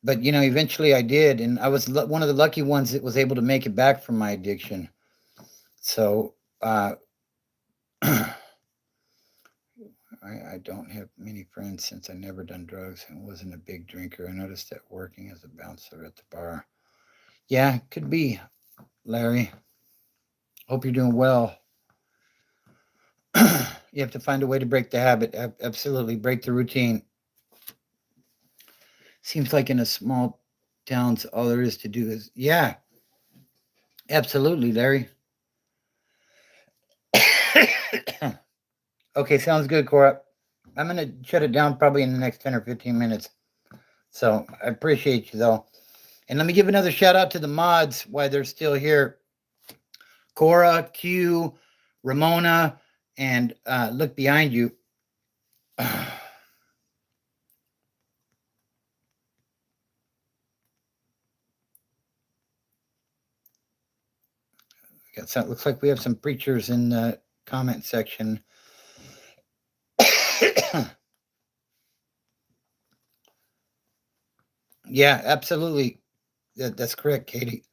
A: but, you know, eventually I did. And I was one of the lucky ones that was able to make it back from my addiction. So, I don't have many friends since I never done drugs and wasn't a big drinker. I noticed that working as a bouncer at the bar. Yeah, could be, Larry. Hope you're doing well. You have to find a way to break the habit. Absolutely, break the routine. Seems like in a small towns, all there is to do is, yeah, absolutely, Larry. Okay, sounds good, Cora. I'm going to shut it down probably in the next 10 or 15 minutes. So I appreciate you, though. And let me give another shout out to the mods while they're still here. Cora, Q, Ramona, and look behind you. Looks like we have some preachers in the comment section. Yeah, absolutely. That's correct, Katie.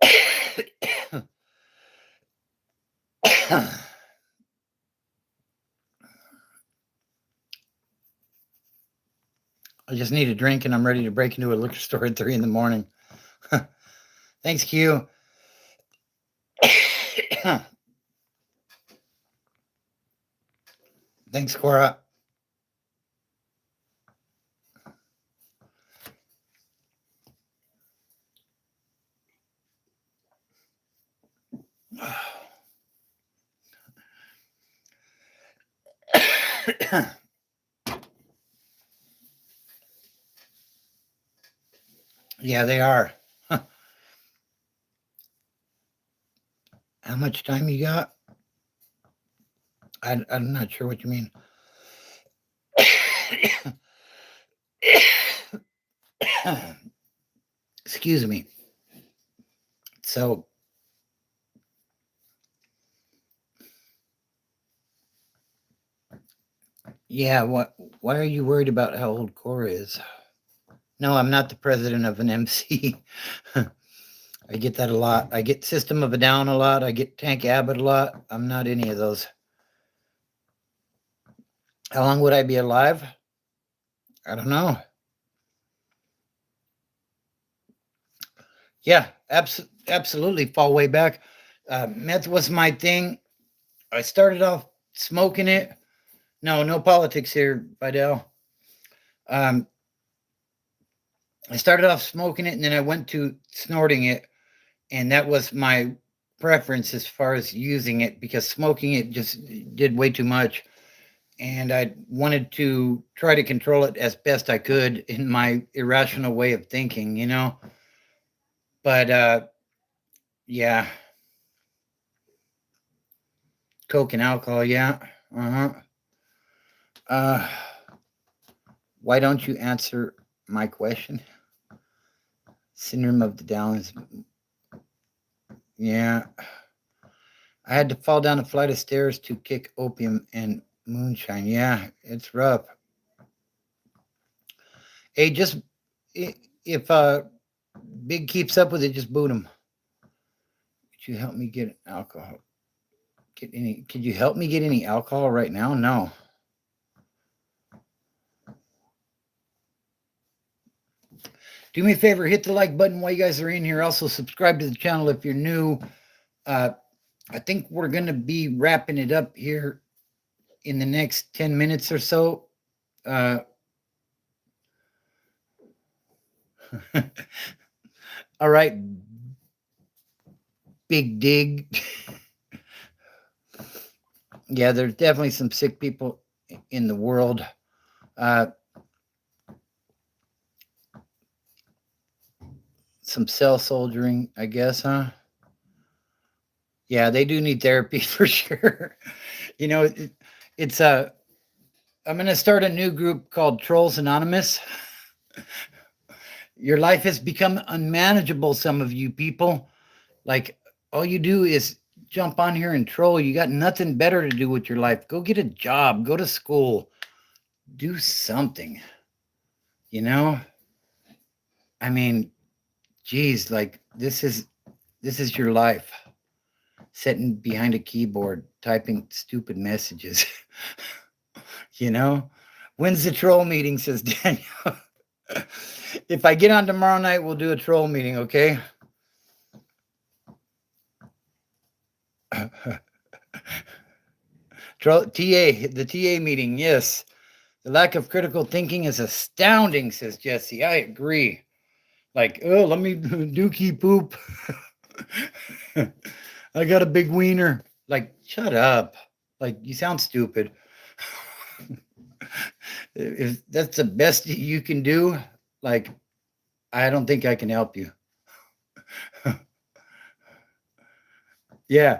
A: I just need a drink and I'm ready to break into a liquor store at 3 in the morning. Thanks, Q. Thanks, Cora. Yeah, they are. How much time you got? I'm not sure what you mean. Excuse me. So, yeah, why are you worried about how old Cora is? No, I'm not the president of an MC. I get that a lot. I get System of a Down a lot. I get Tank Abbott a lot. I'm not any of those. How long would I be alive? I don't know. Yeah, absolutely. Fall way back. Meth was my thing. I started off smoking it. No politics here, Vidal. Um, I started off smoking it, and then I went to snorting it, and that was my preference as far as using it because smoking it just did way too much, and I wanted to try to control it as best I could in my irrational way of thinking, you know. But yeah, coke and alcohol, yeah. Uh-huh. Uh why don't you answer my question? Syndrome of the Down is, yeah. I had to fall down a flight of stairs to kick opium and moonshine. Yeah, it's rough. Hey, just if Big keeps up with it, just boot him. Could you help me get alcohol? Could you help me get any alcohol right now? No. Do me a favor, hit the like button while you guys are in here. Also, subscribe to the channel if you're new. I think we're going to be wrapping it up here in the next 10 minutes or so. All right. Big dig. Yeah, there's definitely some sick people in the world. Some cell soldiering, I guess, huh? Yeah, they do need therapy for sure. You know, it's I'm going to start a new group called Trolls Anonymous. Your life has become unmanageable, some of you people. Like, all you do is jump on here and troll. You got nothing better to do with your life. Go get a job, go to school, do something. You know? I mean, geez, like this is your life. sitting behind a keyboard typing stupid messages. You know, when's the troll meeting? Says Daniel. If I get on tomorrow night, we'll do a troll meeting, okay? The TA meeting, yes. The lack of critical thinking is astounding, says Jesse. I agree. Like, oh, let me dookie poop. I got a big wiener. Like, shut up. Like, you sound stupid. If that's the best you can do, like, I don't think I can help you. Yeah.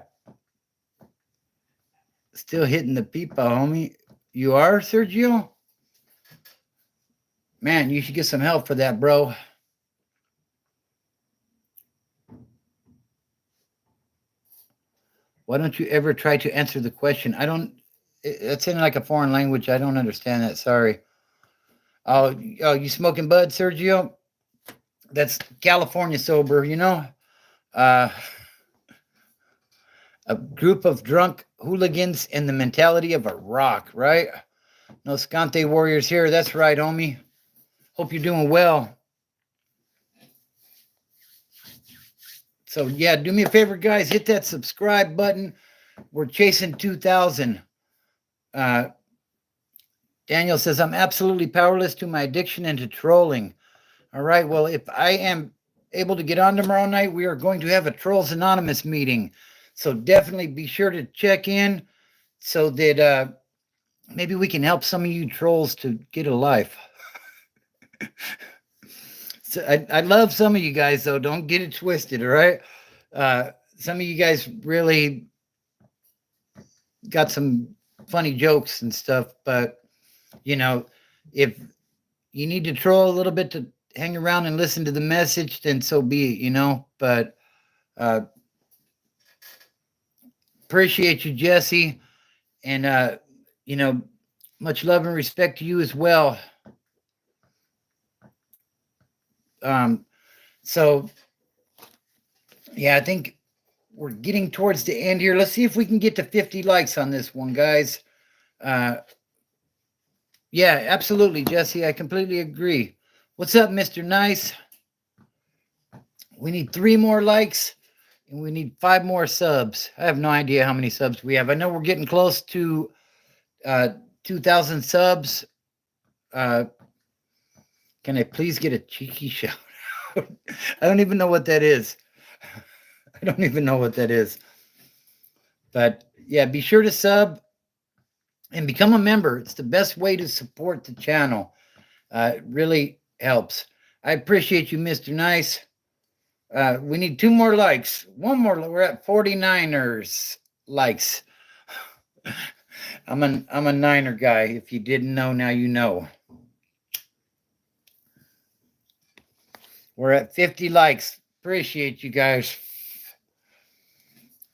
A: Still hitting the pipa, homie. You are, Sergio? Man, you should get some help for that, bro. Why don't you ever try to answer the question? It's in like a foreign language. I don't understand that. Sorry. Oh, you smoking bud, Sergio? That's California sober, you know? Uh, a group of drunk hooligans in the mentality of a rock, right? No Scante warriors here. That's right, homie. Hope you're doing well. So, yeah, do me a favor, guys. Hit that subscribe button. We're chasing 2,000. Daniel says, I'm absolutely powerless to my addiction and to trolling. All right, well, if I am able to get on tomorrow night, we are going to have a Trolls Anonymous meeting. So definitely be sure to check in so that maybe we can help some of you trolls to get a life. So I love some of you guys, though. Don't get it twisted, all right? Some of you guys really got some funny jokes and stuff, but, you know, if you need to troll a little bit to hang around and listen to the message, then so be it, you know? But appreciate you, Jesse. And, you know, much love and respect to you as well. So, yeah, I think we're getting towards the end here. Let's see if we can get to 50 likes on this one, guys. Yeah, absolutely, Jesse. I completely agree. What's up, Mr. Nice? We need 3 more likes and we need 5 more subs. I have no idea how many subs we have. I know we're getting close to 2,000 subs. Can I please get a cheeky shout out? I don't even know what that is. I don't even know what that is. But yeah, be sure to sub and become a member. It's the best way to support the channel. It really helps. I appreciate you, Mr. Nice. We need 2 more likes. 1 more. We're at 49ers likes. I'm a Niner guy. If you didn't know, now you know. We're at 50 likes. Appreciate you guys.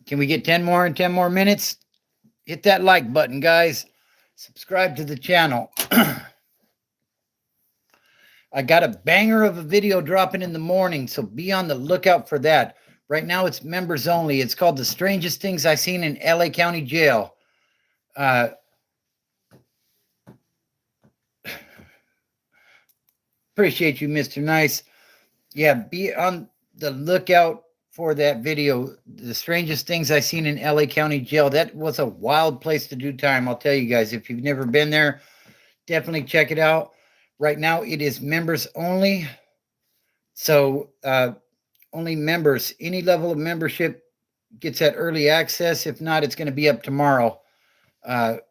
A: Can we get 10 more in 10 more minutes? Hit that like button, guys. Subscribe to the channel. I got a banger of a video dropping in the morning, so be on the lookout for that. Right now, it's members only. It's called The Strangest Things I've Seen in LA County Jail. Appreciate you, Mr. Nice. Yeah, be on the lookout for that video. The Strangest Things I've Seen in LA County Jail. That was a wild place to do time. I'll tell you guys, if you've never been there, definitely check it out. Right now, it is members only. So only members, any level of membership gets that early access. If not, it's going to be up tomorrow. I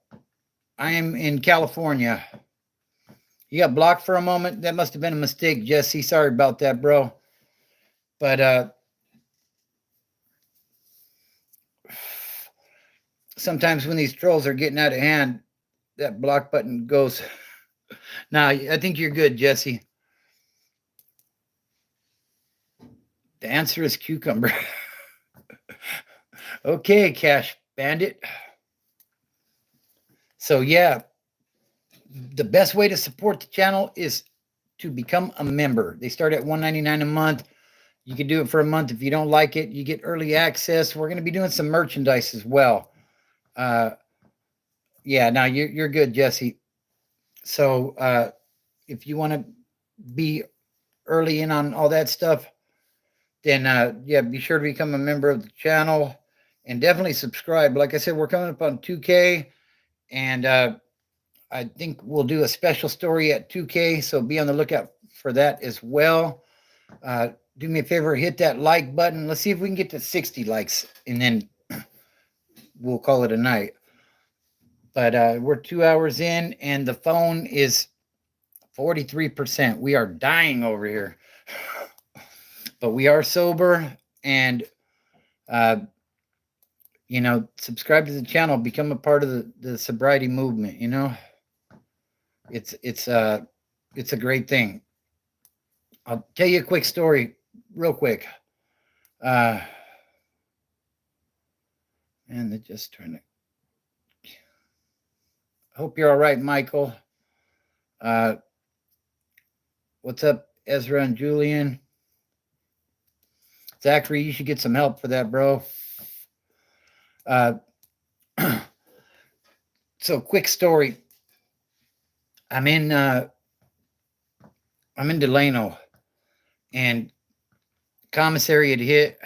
A: am in California. You got blocked for a moment. That must have been a mistake, Jesse. Sorry about that, bro. But sometimes when these trolls are getting out of hand, that block button goes. Now, I think you're good, Jesse. The answer is cucumber. Okay, Cash Bandit. So, yeah, the best way to support the channel is to become a member. They start at $1.99 a month. You can do it for a month. If you don't like it, you get early access. We're going to be doing some merchandise as well. Uh, yeah, now you're good, Jesse. So if you want to be early in on all that stuff, then yeah, be sure to become a member of the channel and definitely subscribe. Like I said, we're coming up on 2K, and I think we'll do a special story at 2K, so be on the lookout for that as well. Do me a favor, hit that like button. Let's see if we can get to 60 likes, and then we'll call it a night. But we're 2 hours in, and the phone is 43%. We are dying over here. But we are sober, and uh, subscribe to the channel, become a part of the sobriety movement. It's a great thing. I'll tell you a quick story, real quick. And they're just trying to. I hope you're all right, Michael. What's up, Ezra and Julian? Zachary, you should get some help for that, bro. So, quick story. I'm in Delano, and commissary had hit,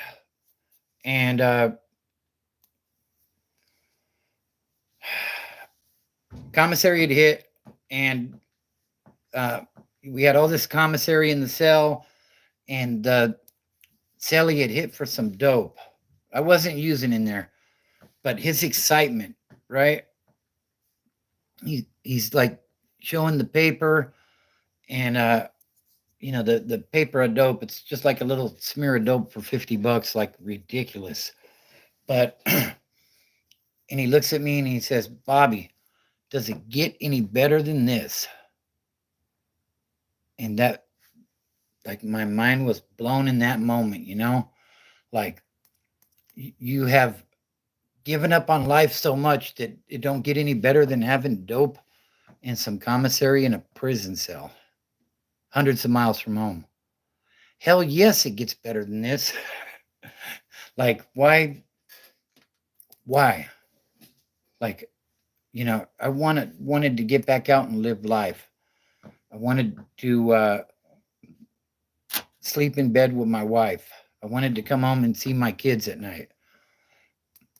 A: and we had all this commissary in the cell, and the cellie had hit for some dope. I wasn't using in there, but his excitement, right? He's like showing the paper, and the paper of dope. It's just like a little smear of dope for $50, like ridiculous. But and he looks at me and he says, "Bobby, does it get any better than this?" And that, like, my mind was blown in that moment. Like, you have given up on life so much that it don't get any better than having dope and some commissary in a prison cell, hundreds of miles from home. Hell yes, it gets better than this. Like, why? Like, I wanted to get back out and live life. I wanted to sleep in bed with my wife. I wanted to come home and see my kids at night.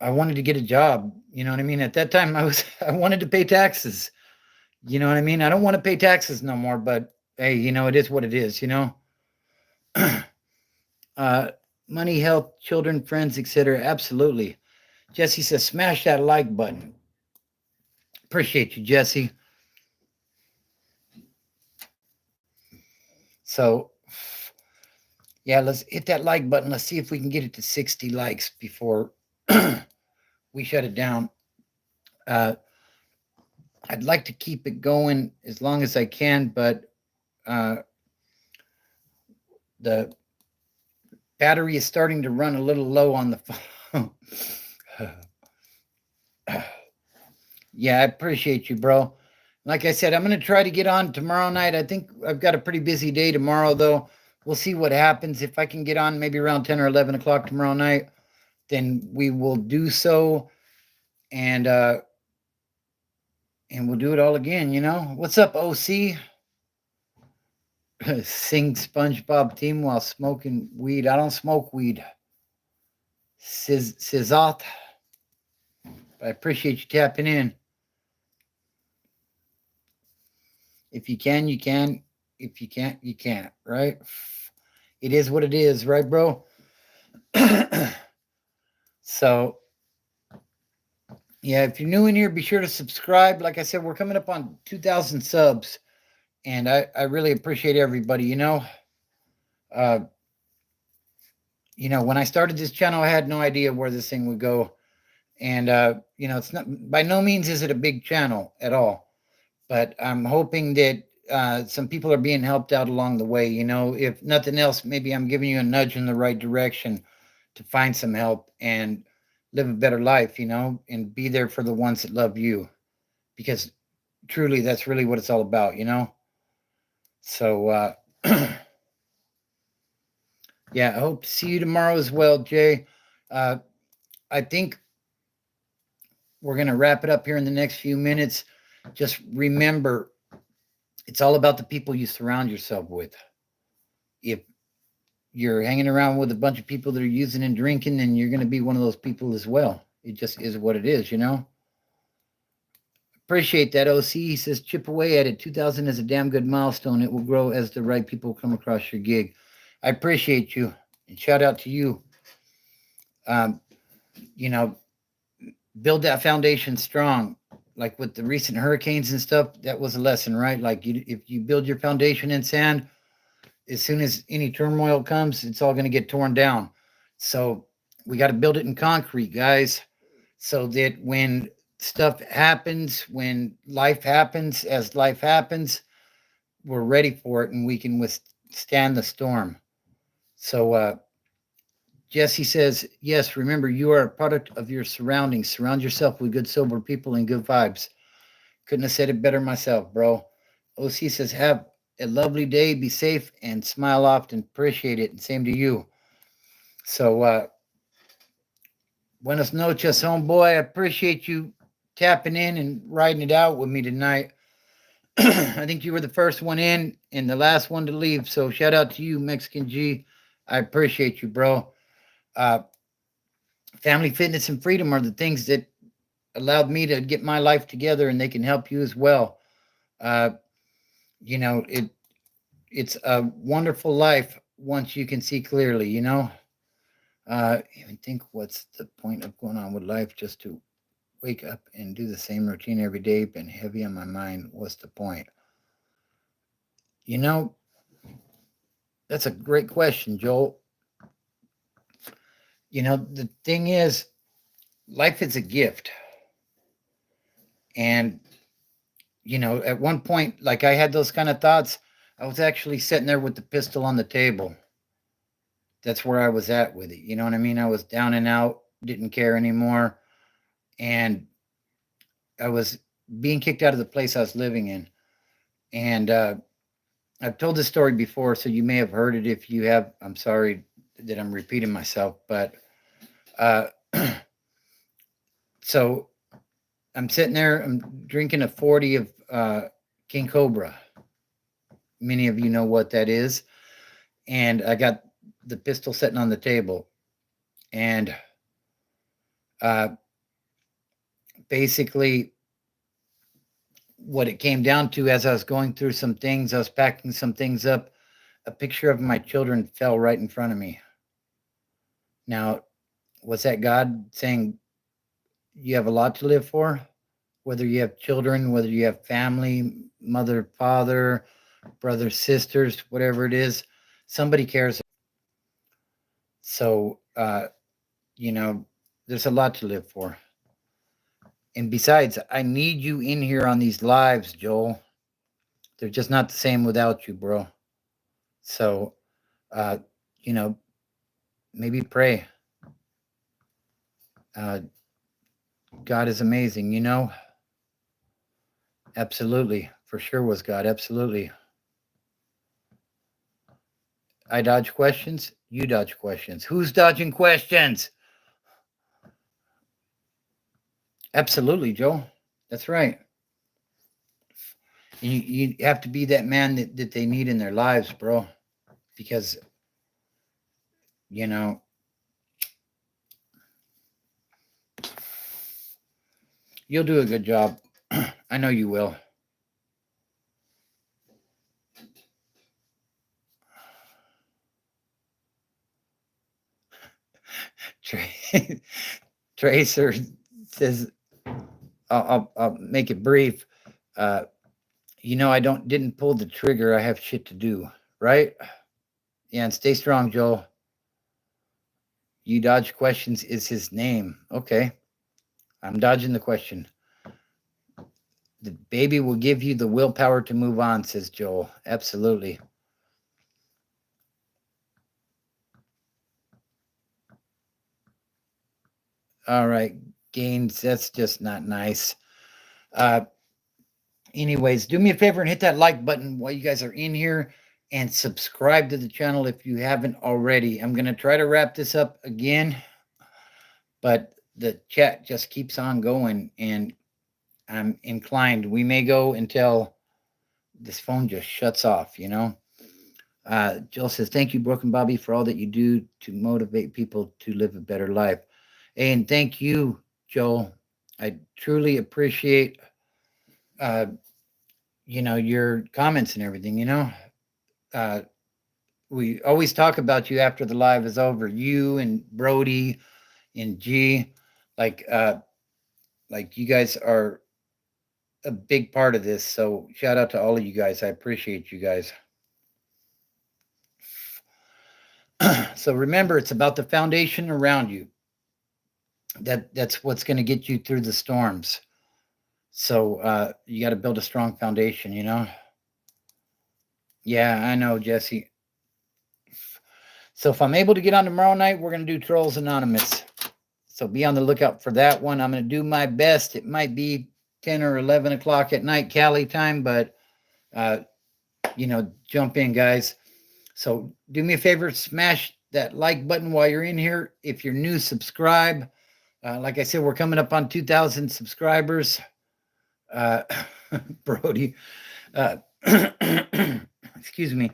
A: I wanted to get a job. You know what I mean? At that time, I wanted to pay taxes. You know what I mean? I don't want to pay taxes no more, but hey, it is what it is. Money, health, children, friends, etc. Absolutely. Jesse says, smash that like button. Appreciate you, Jesse. So, yeah, let's hit that like button. Let's see if we can get it to 60 likes before we shut it down. I'd like to keep it going as long as I can, but the battery is starting to run a little low on the phone. Yeah, I appreciate you, bro. Like I said, I'm going to try to get on tomorrow night. I think I've got a pretty busy day tomorrow, though. We'll see what happens. If I can get on maybe around 10 or 11 o'clock tomorrow night, then we will do so. And we'll do it all again, What's up, OC? Sing SpongeBob theme while smoking weed. I don't smoke weed. Sizzot. I appreciate you tapping in. If you can, you can. If you can't, you can't, right? It is what it is, right, bro? So, yeah, if you're new in here, be sure to subscribe. Like I said, we're coming up on 2,000 subs, and I really appreciate everybody. When I started this channel, I had no idea where this thing would go, and it's not, by no means is it a big channel at all, but I'm hoping that some people are being helped out along the way. If nothing else, maybe I'm giving you a nudge in the right direction to find some help and live a better life, and be there for the ones that love you, because truly that's really what it's all about. So Yeah, I hope to see you tomorrow as well, Jay. Uh, I think we're going to wrap it up here in the next few minutes. Just remember, it's all about the people you surround yourself with. If you're hanging around with a bunch of people that are using and drinking, then you're going to be one of those people as well. It just is what it is, you know? Appreciate that, OC. He says, chip away at it. 2000 is a damn good milestone. It will grow as the right people come across your gig. I appreciate you. And shout out to you. Um, you know, build that foundation strong. Like with the recent hurricanes and stuff, that was a lesson, right? Like if you build your foundation in sand, as soon as any turmoil comes, it's all going to get torn down. So we got to build it in concrete, guys, so that when stuff happens, when life happens, as life happens, we're ready for it and we can withstand the storm. So Jesse says, yes, remember, you are a product of your surroundings. Surround yourself with good, sober people and good vibes. Couldn't have said it better myself, bro. OC says, have a lovely day, be safe, and smile often. Appreciate it. And same to you. So, buenos noches, homeboy. I appreciate you tapping in and riding it out with me tonight. I think you were the first one in and the last one to leave. So, shout out to you, Mexican G. I appreciate you, bro. Uh, family, fitness, and freedom are the things that allowed me to get my life together, and they can help you as well. Uh, it's a wonderful life once you can see clearly. Even think, what's the point of going on with life just to wake up and do the same routine every day? Been heavy on my mind. What's the point? You know, that's a great question, Joel. The thing is, life is a gift. And, at one point, like I had those kind of thoughts, I was actually sitting there with the pistol on the table. That's where I was at with it. You know what I mean? I was down and out, didn't care anymore. And I was being kicked out of the place I was living in. And I've told this story before, so you may have heard it. If you have, I'm sorry that I'm repeating myself. But uh, so I'm sitting there, I'm drinking a 40 of King Cobra. Many of you know what that is. And I got the pistol sitting on the table. And uh, basically, what it came down to, as I was going through some things, I was packing some things up, a picture of my children fell right in front of me. Now, was that God saying, you have a lot to live for? Whether you have children, whether you have family, mother, father, brothers, sisters, whatever it is, somebody cares. So, there's a lot to live for. And besides, I need you in here on these lives, Joel. They're just not the same without you, bro. So, uh, you know, maybe pray. Uh, God is amazing, Absolutely. For sure was God. Absolutely. I dodge questions. You dodge questions. Who's dodging questions? Absolutely, Joe. That's right. You have to be that man that they need in their lives, bro. Because, you know, you'll do a good job. I know you will. Tracer says, I'll make it brief. Uh, I didn't pull the trigger. I have shit to do, right? Yeah, and stay strong, Joel. You dodge questions is his name. Okay. I'm dodging the question. The baby will give you the willpower to move on, says Joel. Absolutely. All right, Gaines, that's just not nice. Anyways, do me a favor and hit that like button while you guys are in here. and subscribe to the channel if you haven't already. I'm going to try to wrap this up again, but the chat just keeps on going, and I'm inclined. We may go until this phone just shuts off, you know? Joel says, thank you, Brooke and Bobby, for all that you do to motivate people to live a better life. And thank you, Joel. I truly appreciate, your comments and everything, we always talk about you after the live is over. You and Brody and G, like you guys are a big part of this. So shout out to all of you guys. I appreciate you guys. So remember, it's about the foundation around you. That's what's going to get you through the storms. So you got to build a strong foundation, Yeah, I know, Jesse. So if I'm able to get on tomorrow night, we're going to do Trolls Anonymous. So be on the lookout for that one. I'm going to do my best. It might be 10 or 11 o'clock at night, Cali time, but, jump in, guys. So do me a favor, smash that like button while you're in here. If you're new, subscribe. Like I said, we're coming up on 2,000 subscribers. Brody, excuse me.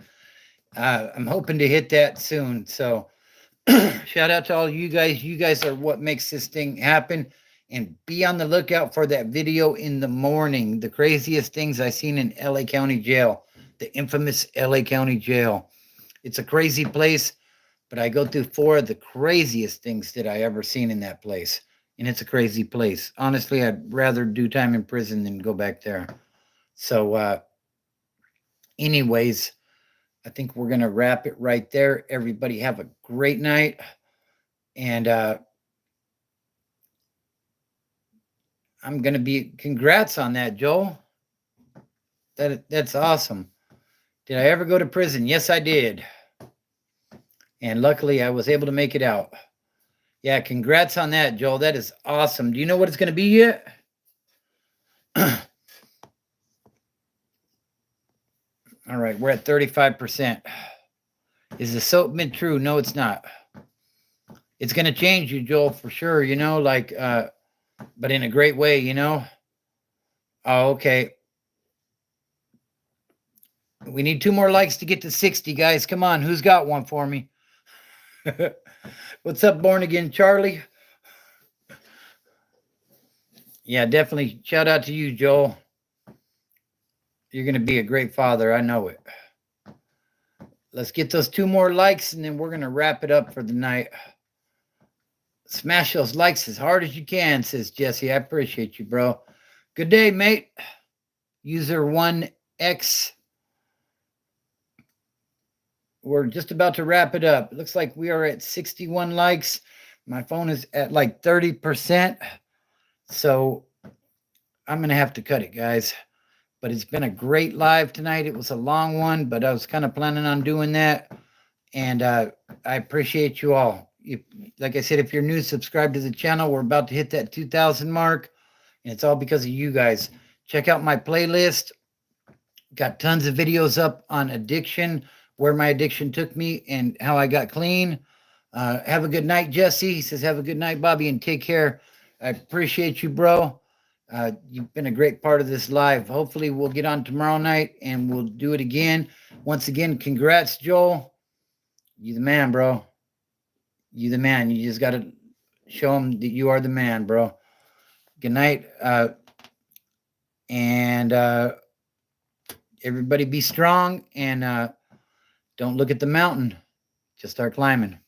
A: I'm hoping to hit that soon. So shout out to all you guys. You guys are what makes this thing happen. And be on the lookout for that video in the morning. The craziest things I seen in LA County Jail, the infamous LA County Jail. It's a crazy place, but I go through 4 of the craziest things that I ever seen in that place. And it's a crazy place. Honestly, I'd rather do time in prison than go back there. So, anyways, I think we're going to wrap it right there. Everybody have a great night. And I'm going to be, congrats on that, Joel. That's awesome. Did I ever go to prison? Yes, I did. And luckily, I was able to make it out. Yeah, congrats on that, Joel. That is awesome. Do you know what it's going to be yet? All right, we're at 35%. Is the soap mint true? No, it's not. It's going to change you, Joel, for sure, but in a great way, Oh, okay. We need 2 more likes to get to 60, guys. Come on, who's got one for me? What's up, Born Again Charlie? Yeah, definitely. Shout out to you, Joel. You're going to be a great father. I know it. Let's get those 2 more likes, and then we're going to wrap it up for the night. Smash those likes as hard as you can, says Jesse. I appreciate you, bro. Good day, mate. User 1X. We're just about to wrap it up. It looks like we are at 61 likes. My phone is at like 30%. So I'm going to have to cut it, guys. But it's been a great live tonight. It was a long one, but I was kind of planning on doing that. And I appreciate you all. Like I said, if you're new, subscribe to the channel. We're about to hit that 2,000 mark. And it's all because of you guys. Check out my playlist. Got tons of videos up on addiction, where my addiction took me and how I got clean. Have a good night, Jesse. He says, have a good night, Bobby, and take care. I appreciate you, bro. You've been a great part of this live. Hopefully we'll get on tomorrow night and we'll do it again. Once again, congrats, Joel. You the man, bro. You the man. You just got to show them that you are the man, bro. Good night. And everybody be strong and don't look at the mountain. Just start climbing.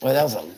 A: Well, that was a